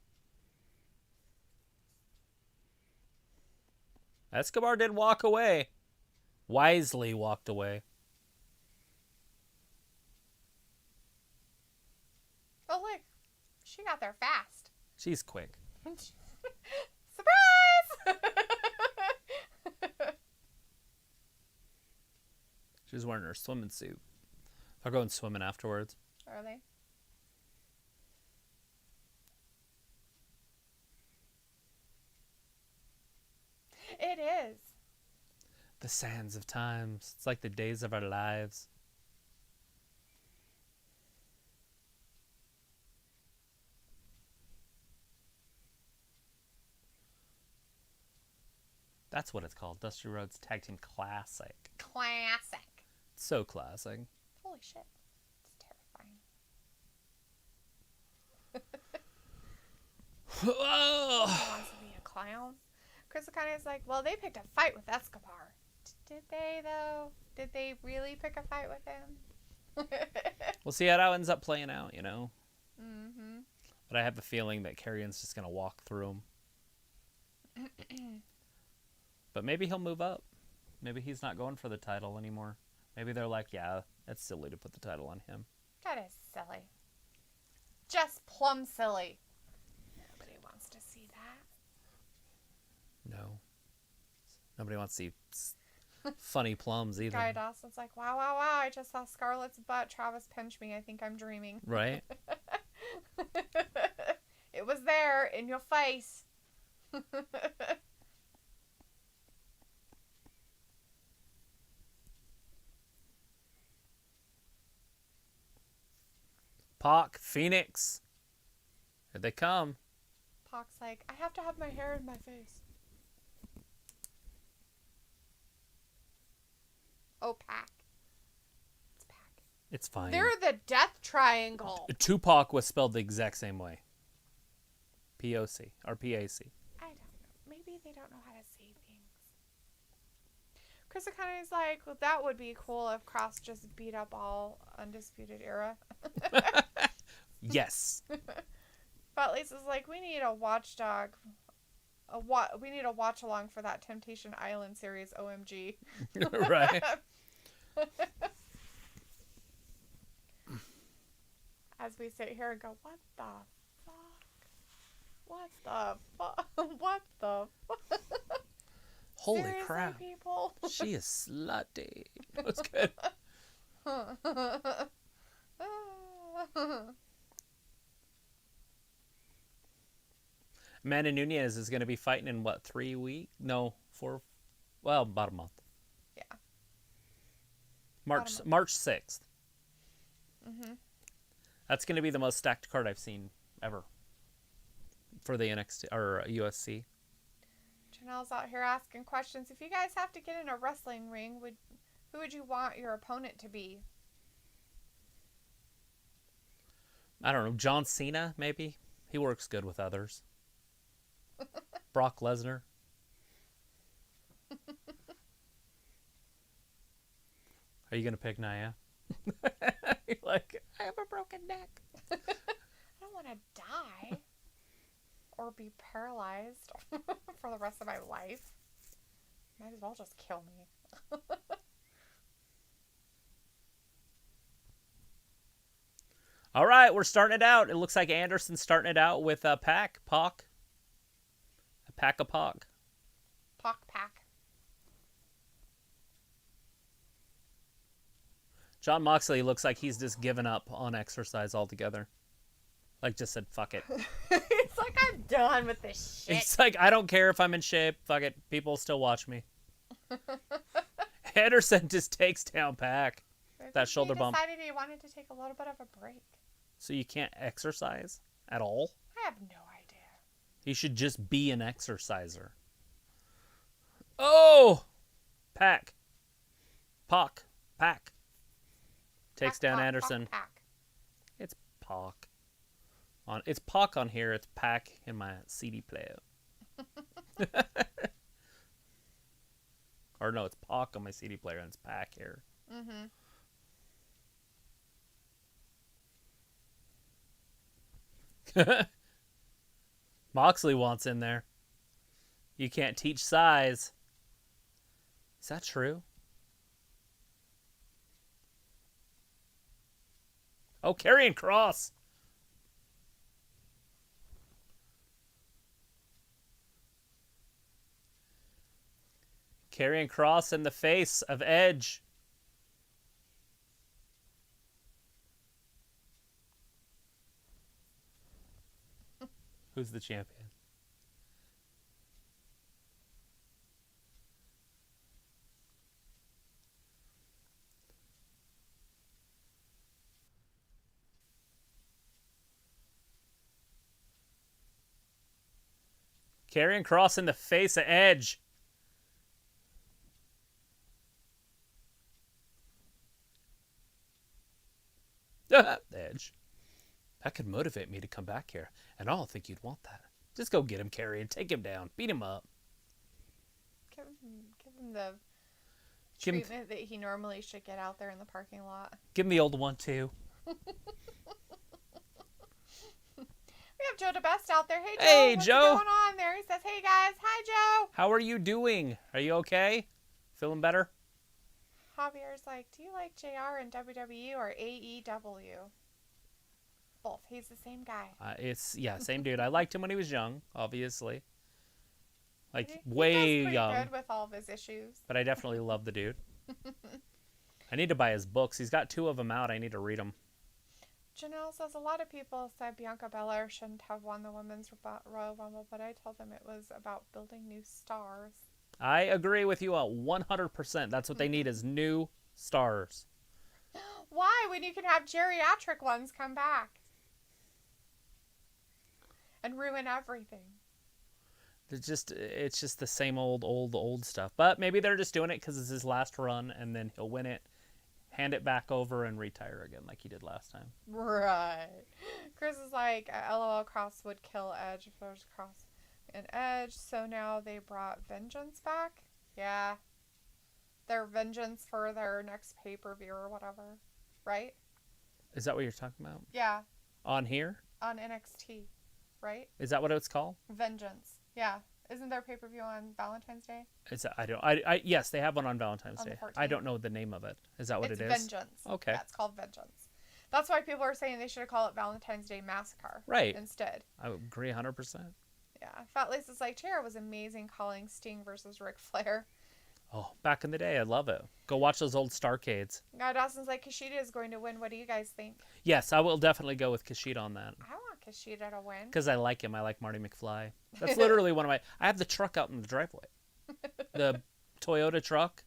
Escobar did walk away. Wisely walked away. Oh, look. She got there fast. She's quick. Surprise! She's wearing her swimming suit. They're going swimming afterwards. Are they? It is. The sands of times. It's like the days of our lives. That's what it's called. Dusty Rhodes Tag Team Classic. Classic. So classic. Holy shit. It's terrifying. Whoa! He wants to be a clown. Chris kind of is like, well, they picked a fight with Escobar. Did they, though? Did they really pick a fight with him? We'll see how that ends up playing out, you know? Mm-hmm. But I have a feeling that Carrion's just going to walk through him. But maybe he'll move up. Maybe he's not going for the title anymore. Maybe they're like, yeah, it's silly to put the title on him. That is silly. Just plumb silly. Nobody wants to see that. No. Nobody wants to see funny plums either. Guy Dawson's like, wow, wow, wow, I just saw Scarlett's butt. Travis pinched me. I think I'm dreaming. Right? It was there in your face. Pac, Phoenix. Here they come. Pac's like, I have to have my hair in my face. Oh, Pac. It's Pac. It's fine. They're the Death Triangle. Tupac was spelled the exact same way. P-O-C or P-A-C. I don't know. Maybe they don't know how to say things. Chris O'Connor's like, well, that would be cool if Cross just beat up all Undisputed Era. Yes. But Lisa's like, we need a watchdog. We need a watch along for that Temptation Island series, OMG. Right. As we sit here and go, what the fuck? What the fuck? What the fuck? Holy Seriously, crap. People? She is slutty. That was good. Amanda Nunes is going to be fighting in what, 3 weeks? No, 4. Well, about a month. Yeah. March 6th. Mm-hmm. That's going to be the most stacked card I've seen ever for the NXT or USC. Janelle's out here asking questions. If you guys have to get in a wrestling ring, who would you want your opponent to be? I don't know. John Cena, maybe? He works good with others. Brock Lesnar. Are you going to pick Nia? You're like, I have a broken neck. I don't want to die or be paralyzed for the rest of my life. Might as well just kill me. All right, we're starting it out. It looks like Anderson's starting it out with Pac. A pack of Pac. Pac. Jon Moxley looks like he's just given up on exercise altogether. Like, just said, fuck it. It's like, I'm done with this shit. It's like, I don't care if I'm in shape. Fuck it. People still watch me. Anderson just takes down Pac. That shoulder bump. He decided he wanted to take a little bit of a break. So you can't exercise at all? I have no idea. You should just be an exerciser. Oh! Pac. Takes down Anderson. Pac. It's Pac. It's Pac on here. It's Pac in my CD player. Or no, it's Pac on my CD player and it's Pac here. Mm-hmm. Moxley wants in there. You can't teach size. Is that true? Oh, Karrion Kross. Karrion Kross in the face of Edge. Who's the champion? Karrion Kross in the face of Edge. Edge. That could motivate me to come back here. And I don't think you'd want that. Just go get him, Karrion. Take him down. Beat him up. Give him the treatment that he normally should get out there in the parking lot. Give him the old 1-2. We have Joe DeBest out there. Hey, Joe. Hey, what's Joe. going on there? He says, hey, guys. Hi, Joe. How are you doing? Are you okay? Feeling better? Javier's like, do you like JR in WWE or AEW? Both. He's the same guy. Same dude. I liked him when he was young, obviously. Like, He way does pretty young. good with all of his issues. But I definitely love the dude. I need to buy his books. He's got 2 of them out. I need to read them. Janelle says a lot of people said Bianca Belair shouldn't have won the Women's Royal Rumble, but I told them it was about building new stars. I agree with you 100%. That's what they need is new stars. Why? When you can have geriatric ones come back and ruin everything. It's just the same old stuff. But maybe they're just doing it because it's his last run, and then he'll win it, hand it back over, and retire again like he did last time. Right. Chris is like, LOL, Cross would kill Edge if there was Cross and Edge. So now they brought Vengeance back? Yeah. Their Vengeance for their next pay-per-view or whatever. Right? Is that what you're talking about? Yeah. On here? On NXT. Right? Is that what it's called? Vengeance. Yeah. Isn't there pay-per-view on Valentine's Day? Yes, they have one on Valentine's On the Day. 14th. I don't know the name of it. Is that what it is? It's Vengeance. Okay. Yeah, it's called Vengeance. That's why people are saying they should have called it Valentine's Day Massacre. Right. Instead. I would agree 100%. Yeah. Fat Lisa's like, Tara was amazing calling Sting versus Ric Flair. Oh, back in the day, I love it. Go watch those old Starcades. Now Dawson's like, Kushida is going to win. What do you guys think? Yes, I will definitely go with Kushida on that. I want Kushida to win. Because I like him. I like Marty McFly. That's literally one of my... I have the truck out in the driveway. The Toyota truck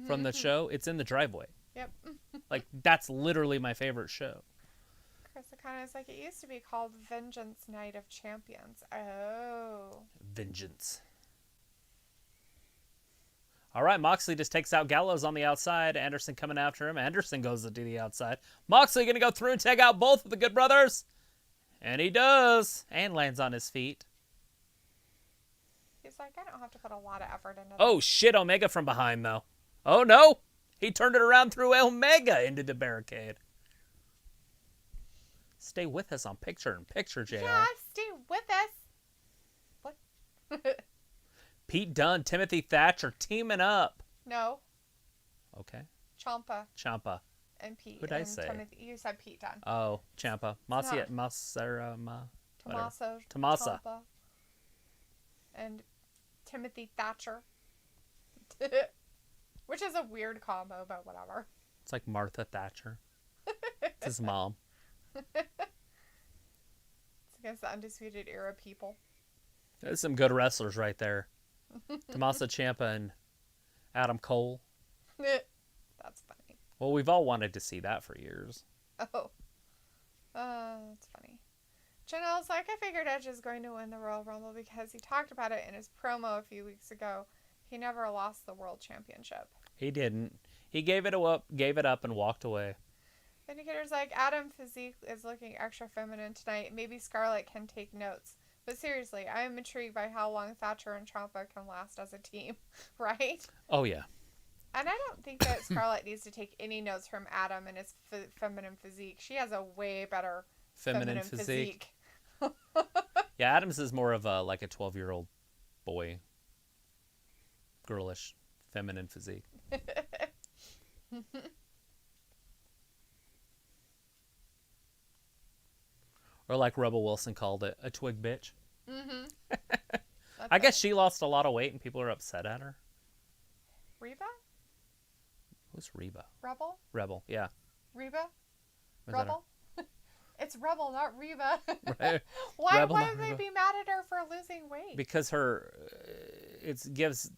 from the show, it's in the driveway. Yep. Like, that's literally my favorite show. Chris kind of is like, it used to be called Vengeance Night of Champions. Oh. Vengeance. All right, Moxley just takes out Gallows on the outside. Anderson coming after him. Anderson goes to the outside. Moxley going to go through and take out both of the Good Brothers. And he does. And lands on his feet. He's like, I don't have to put a lot of effort into this. Oh, shit. Omega from behind, though. Oh, no. He turned it around through Omega into the barricade. Stay with us on Picture-in-Picture, JR. Yeah, stay with us. What? Pete Dunne, Timothy Thatcher teaming up. No. Okay. Ciampa. Ciampa. And Pete. Who'd I and say? Timothy. You said Pete Dunne. Oh, Ciampa. Tommaso. Tomasa. Ciampa. And Timothy Thatcher. Which is a weird combo, but whatever. It's like Martha Thatcher. It's his mom. It's against the Undisputed Era people. There's some good wrestlers right there. Tommaso Ciampa and Adam Cole. That's funny. Well, we've all wanted to see that for years. Oh. That's funny. Janelle's like, I figured Edge is going to win the Royal Rumble because he talked about it in his promo a few weeks ago. He never lost the World Championship. He didn't. He gave it up and walked away. Vindicator's like, Adam physique is looking extra feminine tonight. Maybe Scarlett can take notes. But seriously, I am intrigued by how long Thatcher and Ciampa can last as a team, right? Oh, yeah. And I don't think that Scarlett needs to take any notes from Adam and his feminine physique. She has a way better feminine physique. Yeah, Adams is more of a 12-year-old boy. Girlish, feminine physique. Or like Rebel Wilson called it, a twig bitch. Mm-hmm. I guess she lost a lot of weight and people are upset at her. Reba? Who's Reba? Rebel, yeah. Reba? Was Rebel? It's Rebel, not Reba. Right. Why Rebel, would not they Reba. be mad at her for losing weight? Because her, it gives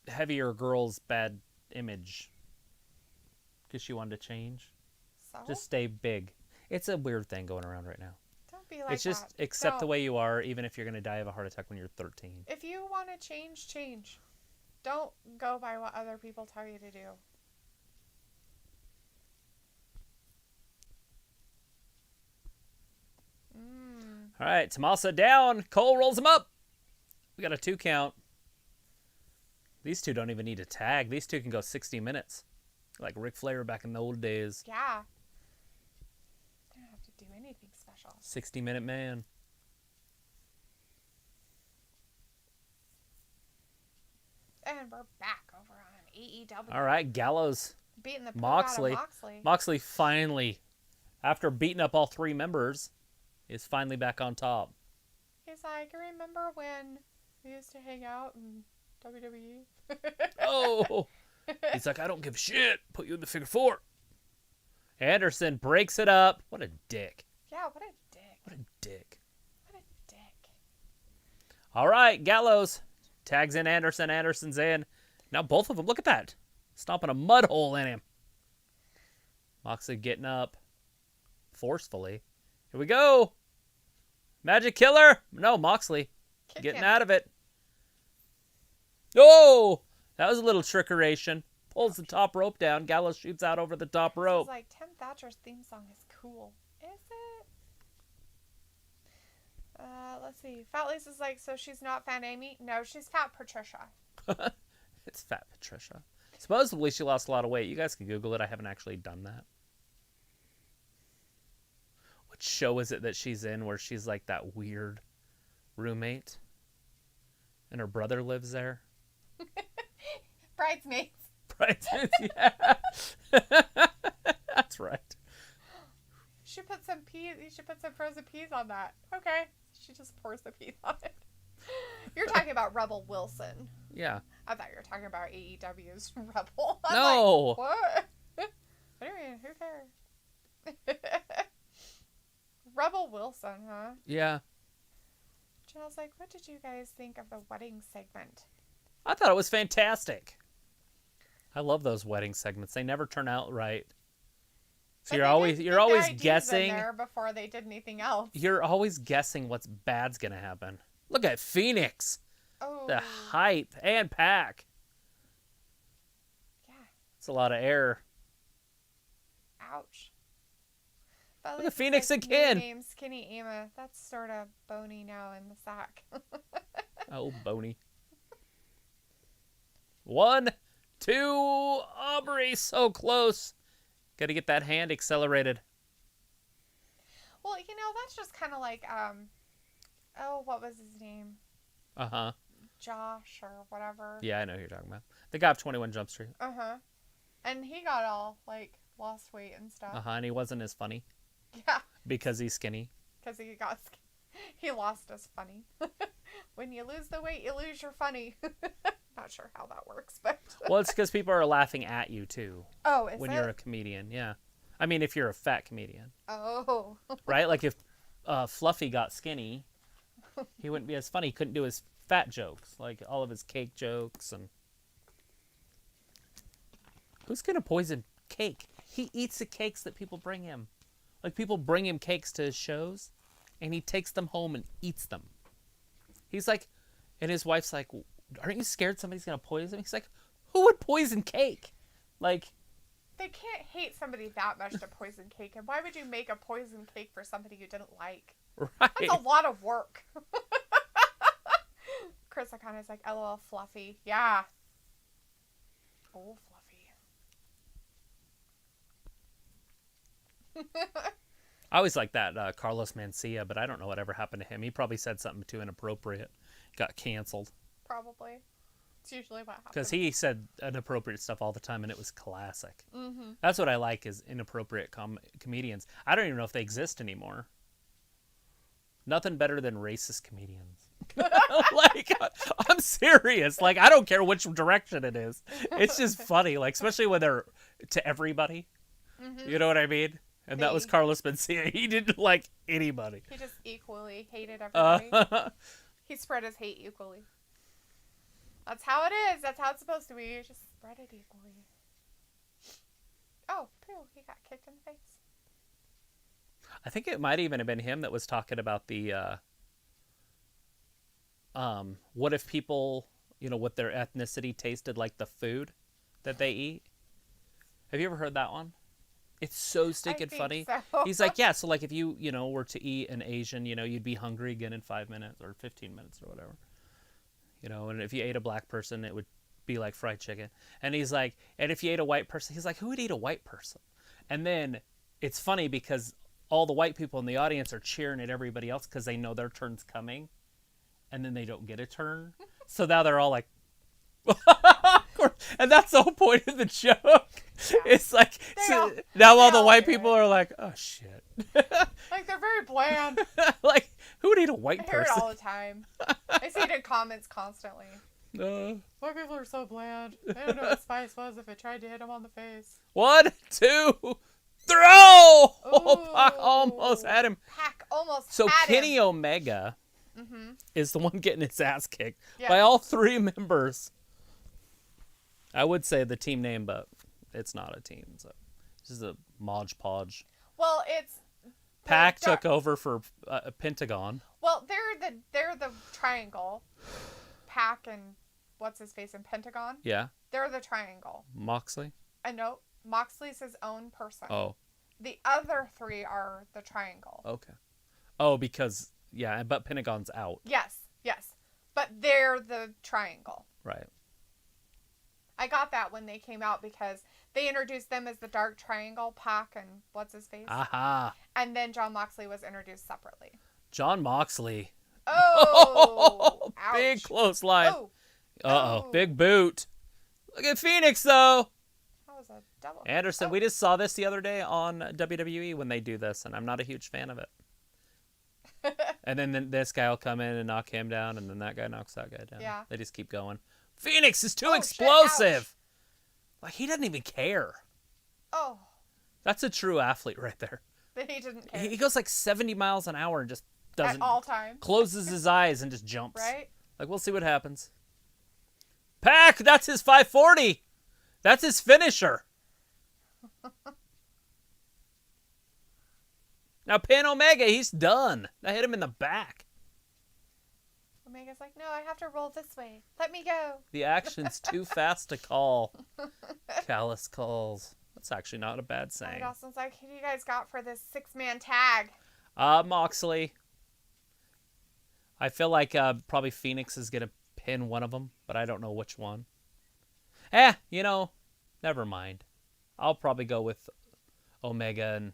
heavier girls bad image. Because she wanted to change. So? Just stay big. It's a weird thing going around right now. Don't be like It's just that. accept the way you are, even if you're going to die of a heart attack when you're 13. If you want to change. Don't go by what other people tell you to do. All right, Tommaso down. Cole rolls him up. We got a 2 count. These two don't even need a tag. These two can go 60 minutes. Like Ric Flair back in the old days. Yeah. Don't have to do anything special. 60-minute man. And we're back over on AEW. All right, Gallows. Beating the poop Moxley. out of Moxley. Moxley finally, after beating up all 3 members, is finally back on top. He's like, remember when We used to hang out in WWE. Oh. He's like, I don't give a shit. Put you in the figure four. Anderson breaks it up. What a dick. Yeah, what a dick. What a dick. What a dick. All right, Gallows tags in Anderson. Anderson's in. Now both of them, look at that. Stomping a mud hole in him. Moxley getting up forcefully. Here we go. Magic Killer. No, Moxley. Kick Getting him. out of it. Oh, that was a little trickeration. Pulls the top rope down. Gallows shoots out over the top rope. This is like Tim Thatcher's theme song is cool. Is it? Let's see. Fat Lisa's like, so she's not Fat Amy? No, she's Fat Patricia. It's Fat Patricia. Supposedly she lost a lot of weight. You guys can Google it. I haven't actually done that. What show is it that she's in where she's like that weird roommate? And her brother lives there? Bridesmaids. Bridesmaids, yeah. That's right. You should put some frozen peas on that. Okay. She just pours the peas on it. You're talking about Rebel Wilson. Yeah. I thought you were talking about AEW's Rebel. I'm No. like, what? What do you mean? Who cares? Rebel Wilson, huh? Yeah. And I was like, what did you guys think of the wedding segment? I thought it was fantastic. I love those wedding segments. They never turn out right. So you're always guessing in there before they did anything else. You're always guessing what's bad's gonna happen. Look at Phoenix. Oh. The height and pack. Yeah. It's a lot of air. Ouch. Look at Phoenix like, again. New name Skinny Emma. That's sort of bony now in the sack. Oh, bony. 1, 2, Aubrey, so close. Got to get that hand accelerated. Well, that's just kind of like, what was his name? Uh-huh. Josh or whatever. Yeah, I know who you're talking about. The guy off 21 Jump Street. Uh-huh. And he got all, lost weight and stuff. Uh-huh, and he wasn't as funny. Yeah. Because he's skinny. Because he lost his funny. When you lose the weight, you lose your funny. Not sure how that works, but... Well, it's because people are laughing at you, too. Oh, is when it? you're a comedian, yeah. I mean, if you're a fat comedian. Oh. Right? Like if Fluffy got skinny, he wouldn't be as funny. He couldn't do his fat jokes. Like all of his cake jokes and... Who's going to poison cake? He eats the cakes that people bring him. Like people bring him cakes to his shows, and he takes them home and eats them. He's like... And his wife's like, aren't you scared somebody's going to poison him? He's like, who would poison cake? Like... They can't hate somebody that much to poison cake. And why would you make a poison cake for somebody you didn't like? Right. That's a lot of work. Chris Akane is like, LOL, Fluffy. Yeah. Oh, Fluffy. I always like that Carlos Mencia, but I don't know whatever happened to him. He probably said something too inappropriate. Got canceled. Probably. It's usually what happens. Because he said inappropriate stuff all the time, and it was classic. Mm-hmm. That's what I like is inappropriate comedians. I don't even know if they exist anymore. Nothing better than racist comedians. Like, I'm serious. Like, I don't care which direction it is. It's just funny, like, especially when they're to everybody. Mm-hmm. You know what I mean? And that was Carlos Mencia. He didn't like anybody. He just equally hated everybody. He spread his hate equally. That's how it is. That's how it's supposed to be. You just spread it equally. Oh, poo. He got kicked in the face. I think it might even have been him that was talking about the, what if people, what their ethnicity tasted like the food that they eat? Have you ever heard that one? It's so stinking funny. So. He's like, yeah, so like if you, were to eat an Asian, you'd be hungry again in 5 minutes or 15 minutes or whatever. And if you ate a black person, it would be like fried chicken. And he's like, and if you ate a white person, he's like, who would eat a white person? And then it's funny because all the white people in the audience are cheering at everybody else because they know their turn's coming. And then they don't get a turn. So now they're all like, and that's the whole point of the joke. Yeah. It's like, now all the white people are like, oh, shit. Like, they're very bland. Like, Who would eat a white I hear it person? all the time. I see it in comments constantly. White people are so bland. They don't know what spice was if it tried to hit them on the face. 1, 2, throw! Ooh. Pac almost had him. Pac almost So had Kenny him. Omega is the one getting his ass kicked Yeah. by all 3 members. I would say the team name, but it's not a team. So this is a Modge Podge. Well, it's Pac Dar- took over for Pentagón. Well, they're the triangle. Pac and what's his face in Pentagón. Yeah. They're the triangle. Moxley. I know Moxley's his own person. Oh. The other 3 are the triangle. Okay. Oh, because but Pentagón's out. Yes. But they're the triangle. Right. I got that when they came out because they introduced them as the Dark Triangle, Pac and what's his face? Aha. And then Jon Moxley was introduced separately. Jon Moxley. Oh! Big Ouch. close line. Oh! Uh-oh. Oh. Big boot. Look at Phoenix, though. That was a double. Anderson, Oh. we just saw this the other day on WWE when they do this, and I'm not a huge fan of it. And then this guy will come in and knock him down, and then that guy knocks that guy down. Yeah. They just keep going. Phoenix is too Oh, shit, explosive. ouch. Like, he doesn't even care. Oh, That's a true athlete right there. that he didn't care. He goes like 70 miles an hour and just doesn't. At all times. Closes his eyes and just jumps. Right? Like, we'll see what happens. Pac, that's his 540. That's his finisher. Now, Pan Omega, he's done. I hit him in the back. Omega's like, no, I have to roll this way. Let me go. The action's too fast to call. Callous calls. That's actually not a bad saying. Dawson's like, who do you guys got for this 6-man tag? Moxley. I feel like probably Phoenix is going to pin one of them, but I don't know which one. Never mind. I'll probably go with Omega and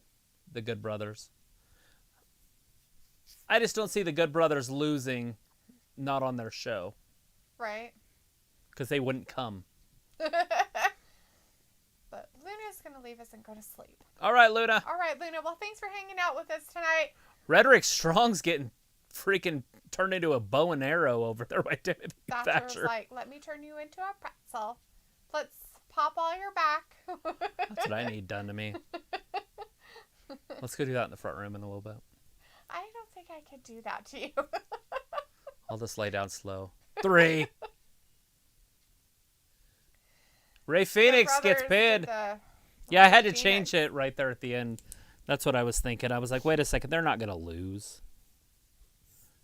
the Good Brothers. I just don't see the Good Brothers losing not on their show. Right? Because they wouldn't come. But Luna's going to leave us and go to sleep. All right, Luna. All right, Luna. Well, thanks for hanging out with us tonight. Roderick Strong's getting freaking turned into a bow and arrow over there by Timothy Thatcher's Thatcher. like, let me turn you into a pretzel. Let's pop all your back. That's what I need done to me. Let's go do that in the front room in a little bit. I don't think I could do that to you. I'll just lay down slow. 3. Ray Phoenix gets pinned. Yeah, I had to change it right there at the end. That's what I was thinking. I was like, wait a second, they're not going to lose.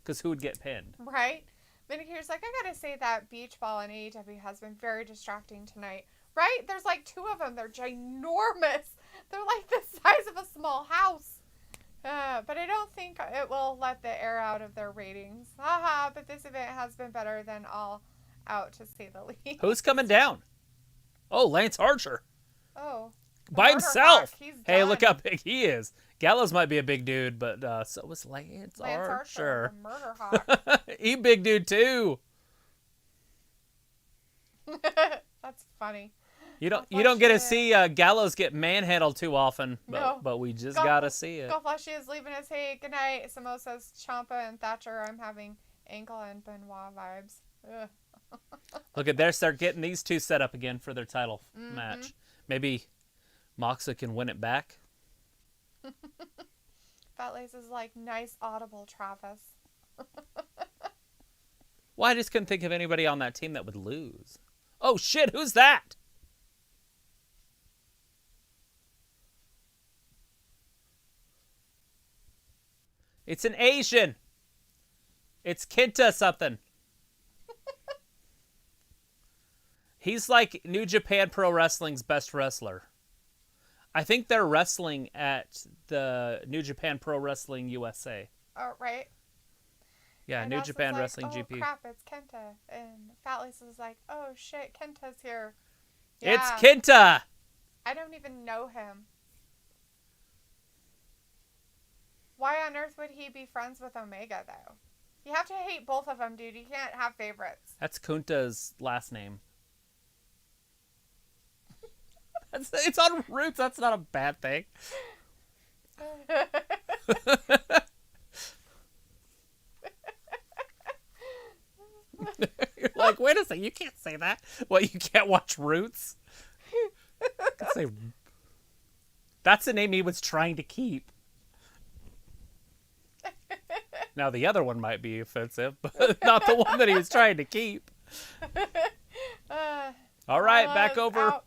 Because who would get pinned? Right? Minicure's like, I gotta say that beach ball in AEW has been very distracting tonight. Right? There's like 2 of them. They're ginormous. They're like the size of a small house. But I don't think it will let the air out of their ratings. Haha, but this event has been better than all out, to say the least. Who's coming down? Oh, Lance Archer. Oh. By Murder himself. Hawk, he's Hey, done. look how big he is. Gallows might be a big dude, but so was Lance Archer. The Murder Hawk. He big dude too. That's funny. You don't God get to bless see Gallows get manhandled too often, No. but we just God- gotta see it. Golflash is leaving us. Hey, good night. Samo says Ciampa and Thatcher. I'm having Angle and Benoit vibes. Ugh. Look at there, start getting these 2 set up again for their title match. Maybe Moxa can win it back. Fat Lace is like, nice audible, Travis. Well, I just couldn't think of anybody on that team that would lose. Oh shit, who's that? It's an Asian. It's Kenta something. He's like New Japan Pro Wrestling's best wrestler. I think they're wrestling at the New Japan Pro Wrestling USA. Oh, right. Yeah, And New Austin's Japan like, Wrestling oh, GP. crap, it's Kenta. And Fat Lace is like, oh, shit, Kenta's here. It's Yeah, Kenta. I don't even know him. Why on earth would he be friends with Omega, though? You have to hate both of them, dude. You can't have favorites. That's Kunta's last name. It's on Roots. That's not a bad thing. wait a second, you can't say that. What, you can't watch Roots? Say, that's the name he was trying to keep. Now, the other one might be offensive, but not the one that he was trying to keep. All right, back over. Out.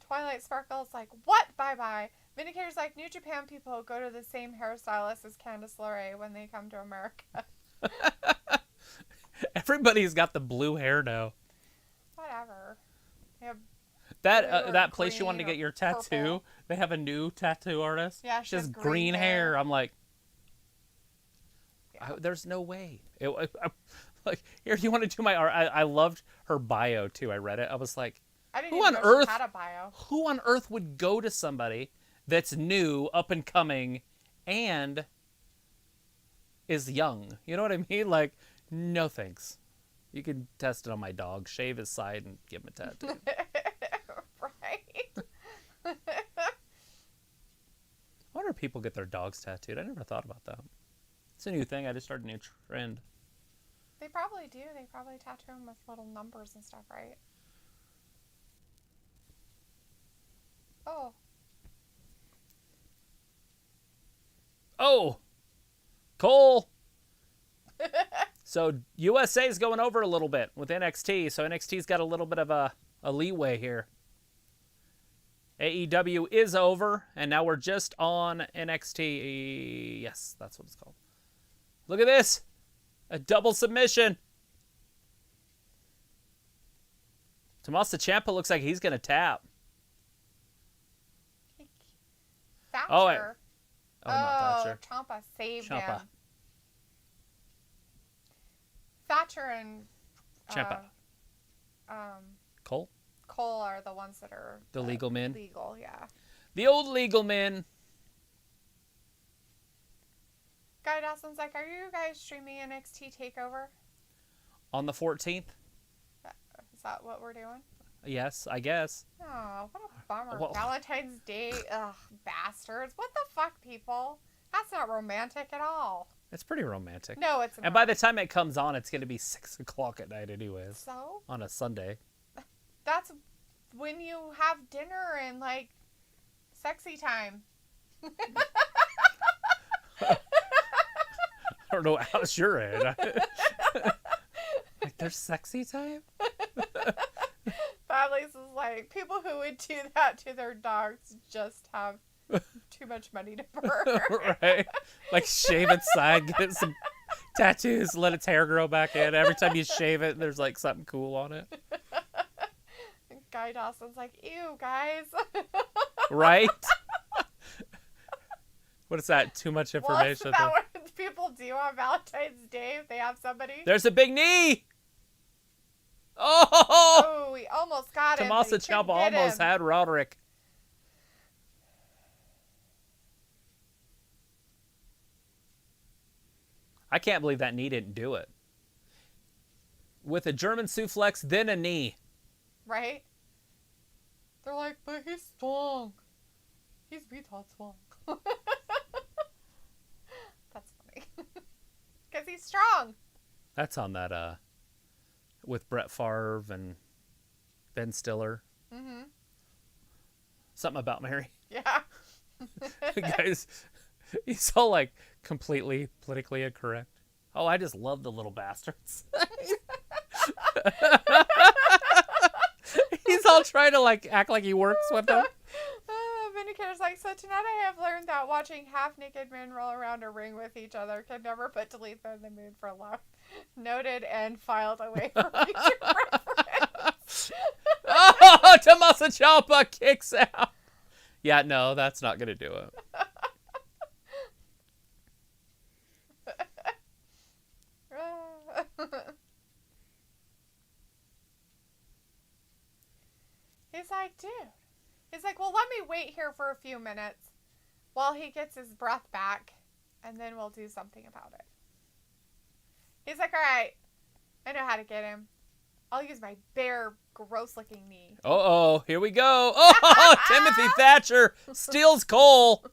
Twilight Sparkle's like, what? Bye-bye. Vindicator's like, New Japan people go to the same hairstylist as Candice LeRae when they come to America. Everybody's got the blue hair now. Whatever. They have that place you wanted to green get your or tattoo, purple. they have a new tattoo artist. Yeah, she has has green hair. I'm like, Yeah. there's no way. Like, here, you want to do my art? I loved her bio too. I read it. I was like, I didn't who even on know earth? she had a bio. Who on earth would go to somebody that's new, up and coming, and is young? You know what I mean? Like, no thanks. You can test it on my dog, shave his side, and give him a tattoo. Right? I wonder if people get their dogs tattooed. I never thought about that. It's a new thing. I just started a new trend. They probably do. They probably tattoo them with little numbers and stuff, right? Oh. Oh! Cole! So, USA is going over a little bit with NXT, so NXT's got a little bit of a leeway here. AEW is over, and now we're just on NXT. Yes, that's what it's called. Look at this! A double submission! Tommaso Ciampa looks like he's going to tap. Thatcher. Oh, not Thatcher. Ciampa saved Ciampa. him. Thatcher and Ciampa. Cole? Cole are the ones that are The legal men? Legal, yeah. The old legal men. Guy Dawson's like, are you guys streaming NXT TakeOver? On the 14th? Is that what we're doing? Yes, I guess. Oh, what a bummer. Well- Valentine's Day. Ugh, bastards. What the fuck, people? That's not romantic at all. It's pretty romantic. No, it's not. And by the time it comes on, it's going to be 6 o'clock at night anyways. So? On a Sunday. That's when you have dinner and, like, sexy time. I don't know how's your end. Like, there's sexy time? Families is like, people who would do that to their dogs just have too much money to burn. Right? Like, shave its side, get some tattoos, let its hair grow back in. Every time you shave it, there's, like, something cool on it. Guy Dawson's like, ew, guys. Right? What is that? Too much Well, information. isn't that what people do on Valentine's Day if they have somebody? There's a big knee! Oh! Oh, we almost got him. Tommaso but he couldn't Ciampa get almost him. had Roderick. I can't believe that knee didn't do it. With a German suplex, then a knee. Right? They're like, but he's strong. He's retard strong. That's funny. Because he's strong. That's on that, with Brett Favre and Ben Stiller. Mm-hmm. Something about Mary. Yeah. Guys, he's all like completely politically incorrect. Oh, I just love the little bastards. He's all trying to like act like he works with them. Vindicator's like, so tonight I have learned that watching half-naked men roll around a ring with each other can never put Talitha in the mood for love. Noted and filed away for future reference. Oh, Tommaso Ciampa kicks out. Yeah, no, that's not going to do it. He's like, dude. He's like, well, let me wait here for a few minutes while he gets his breath back, and then we'll do something about it. He's like, all right, I know how to get him. I'll use my bare, gross-looking knee. Uh-oh, here we go. Oh, Timothy Thatcher steals Cole.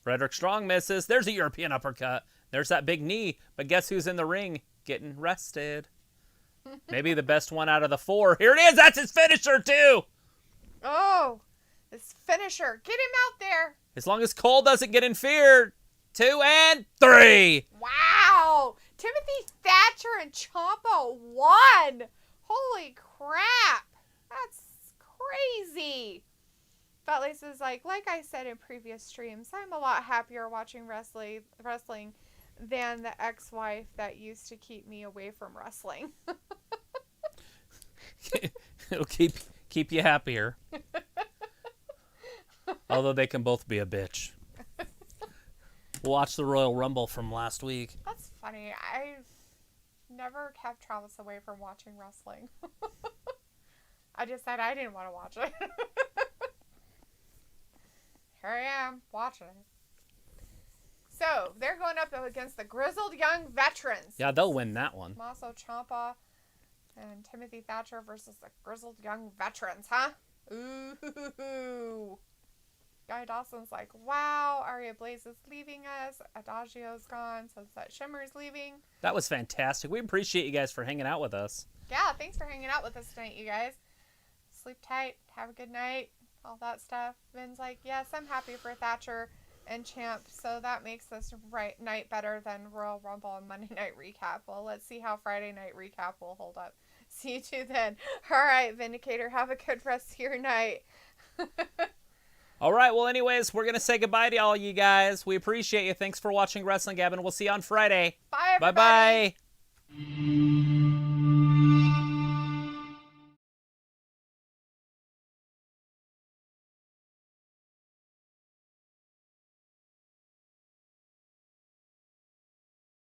Frederick Strong misses. There's a European uppercut. There's that big knee, but guess who's in the ring getting rested? Maybe the best one out of the 4. Here it is. That's his finisher, too. Oh, this finisher. Get him out there. As long as Cole doesn't get in fear. 2 and 3. Wow. Timothy Thatcher and Ciampa won. Holy crap. That's crazy. But Lisa's like I said in previous streams, I'm a lot happier watching wrestling than the ex-wife that used to keep me away from wrestling. It'll keep you happier. Although they can both be a bitch. Watch the Royal Rumble from last week. That's funny. I never kept Travis away from watching wrestling. I just said I didn't want to watch it. Here I am, watching it. So, they're going up against the Grizzled Young Veterans. Yeah, they'll win that one. Tommaso Ciampa and Timothy Thatcher versus the Grizzled Young Veterans, huh? Ooh. Guy Dawson's like, wow, Aria Blaze is leaving us. Adagio's gone. Sunset Shimmer's leaving. That was fantastic. We appreciate you guys for hanging out with us. Yeah, thanks for hanging out with us tonight, you guys. Sleep tight. Have a good night. All that stuff. Vin's like, yes, I'm happy for Thatcher and Champ, so that makes this night better than Royal Rumble and Monday Night Recap. Well, let's see how Friday Night Recap will hold up. See you two then. All right, Vindicator, have a good rest of your night. All right, well, anyways, we're going to say goodbye to all you guys. We appreciate you. Thanks for watching Wrestling Gab, and we'll see you on Friday. Bye, everybody. Bye-bye.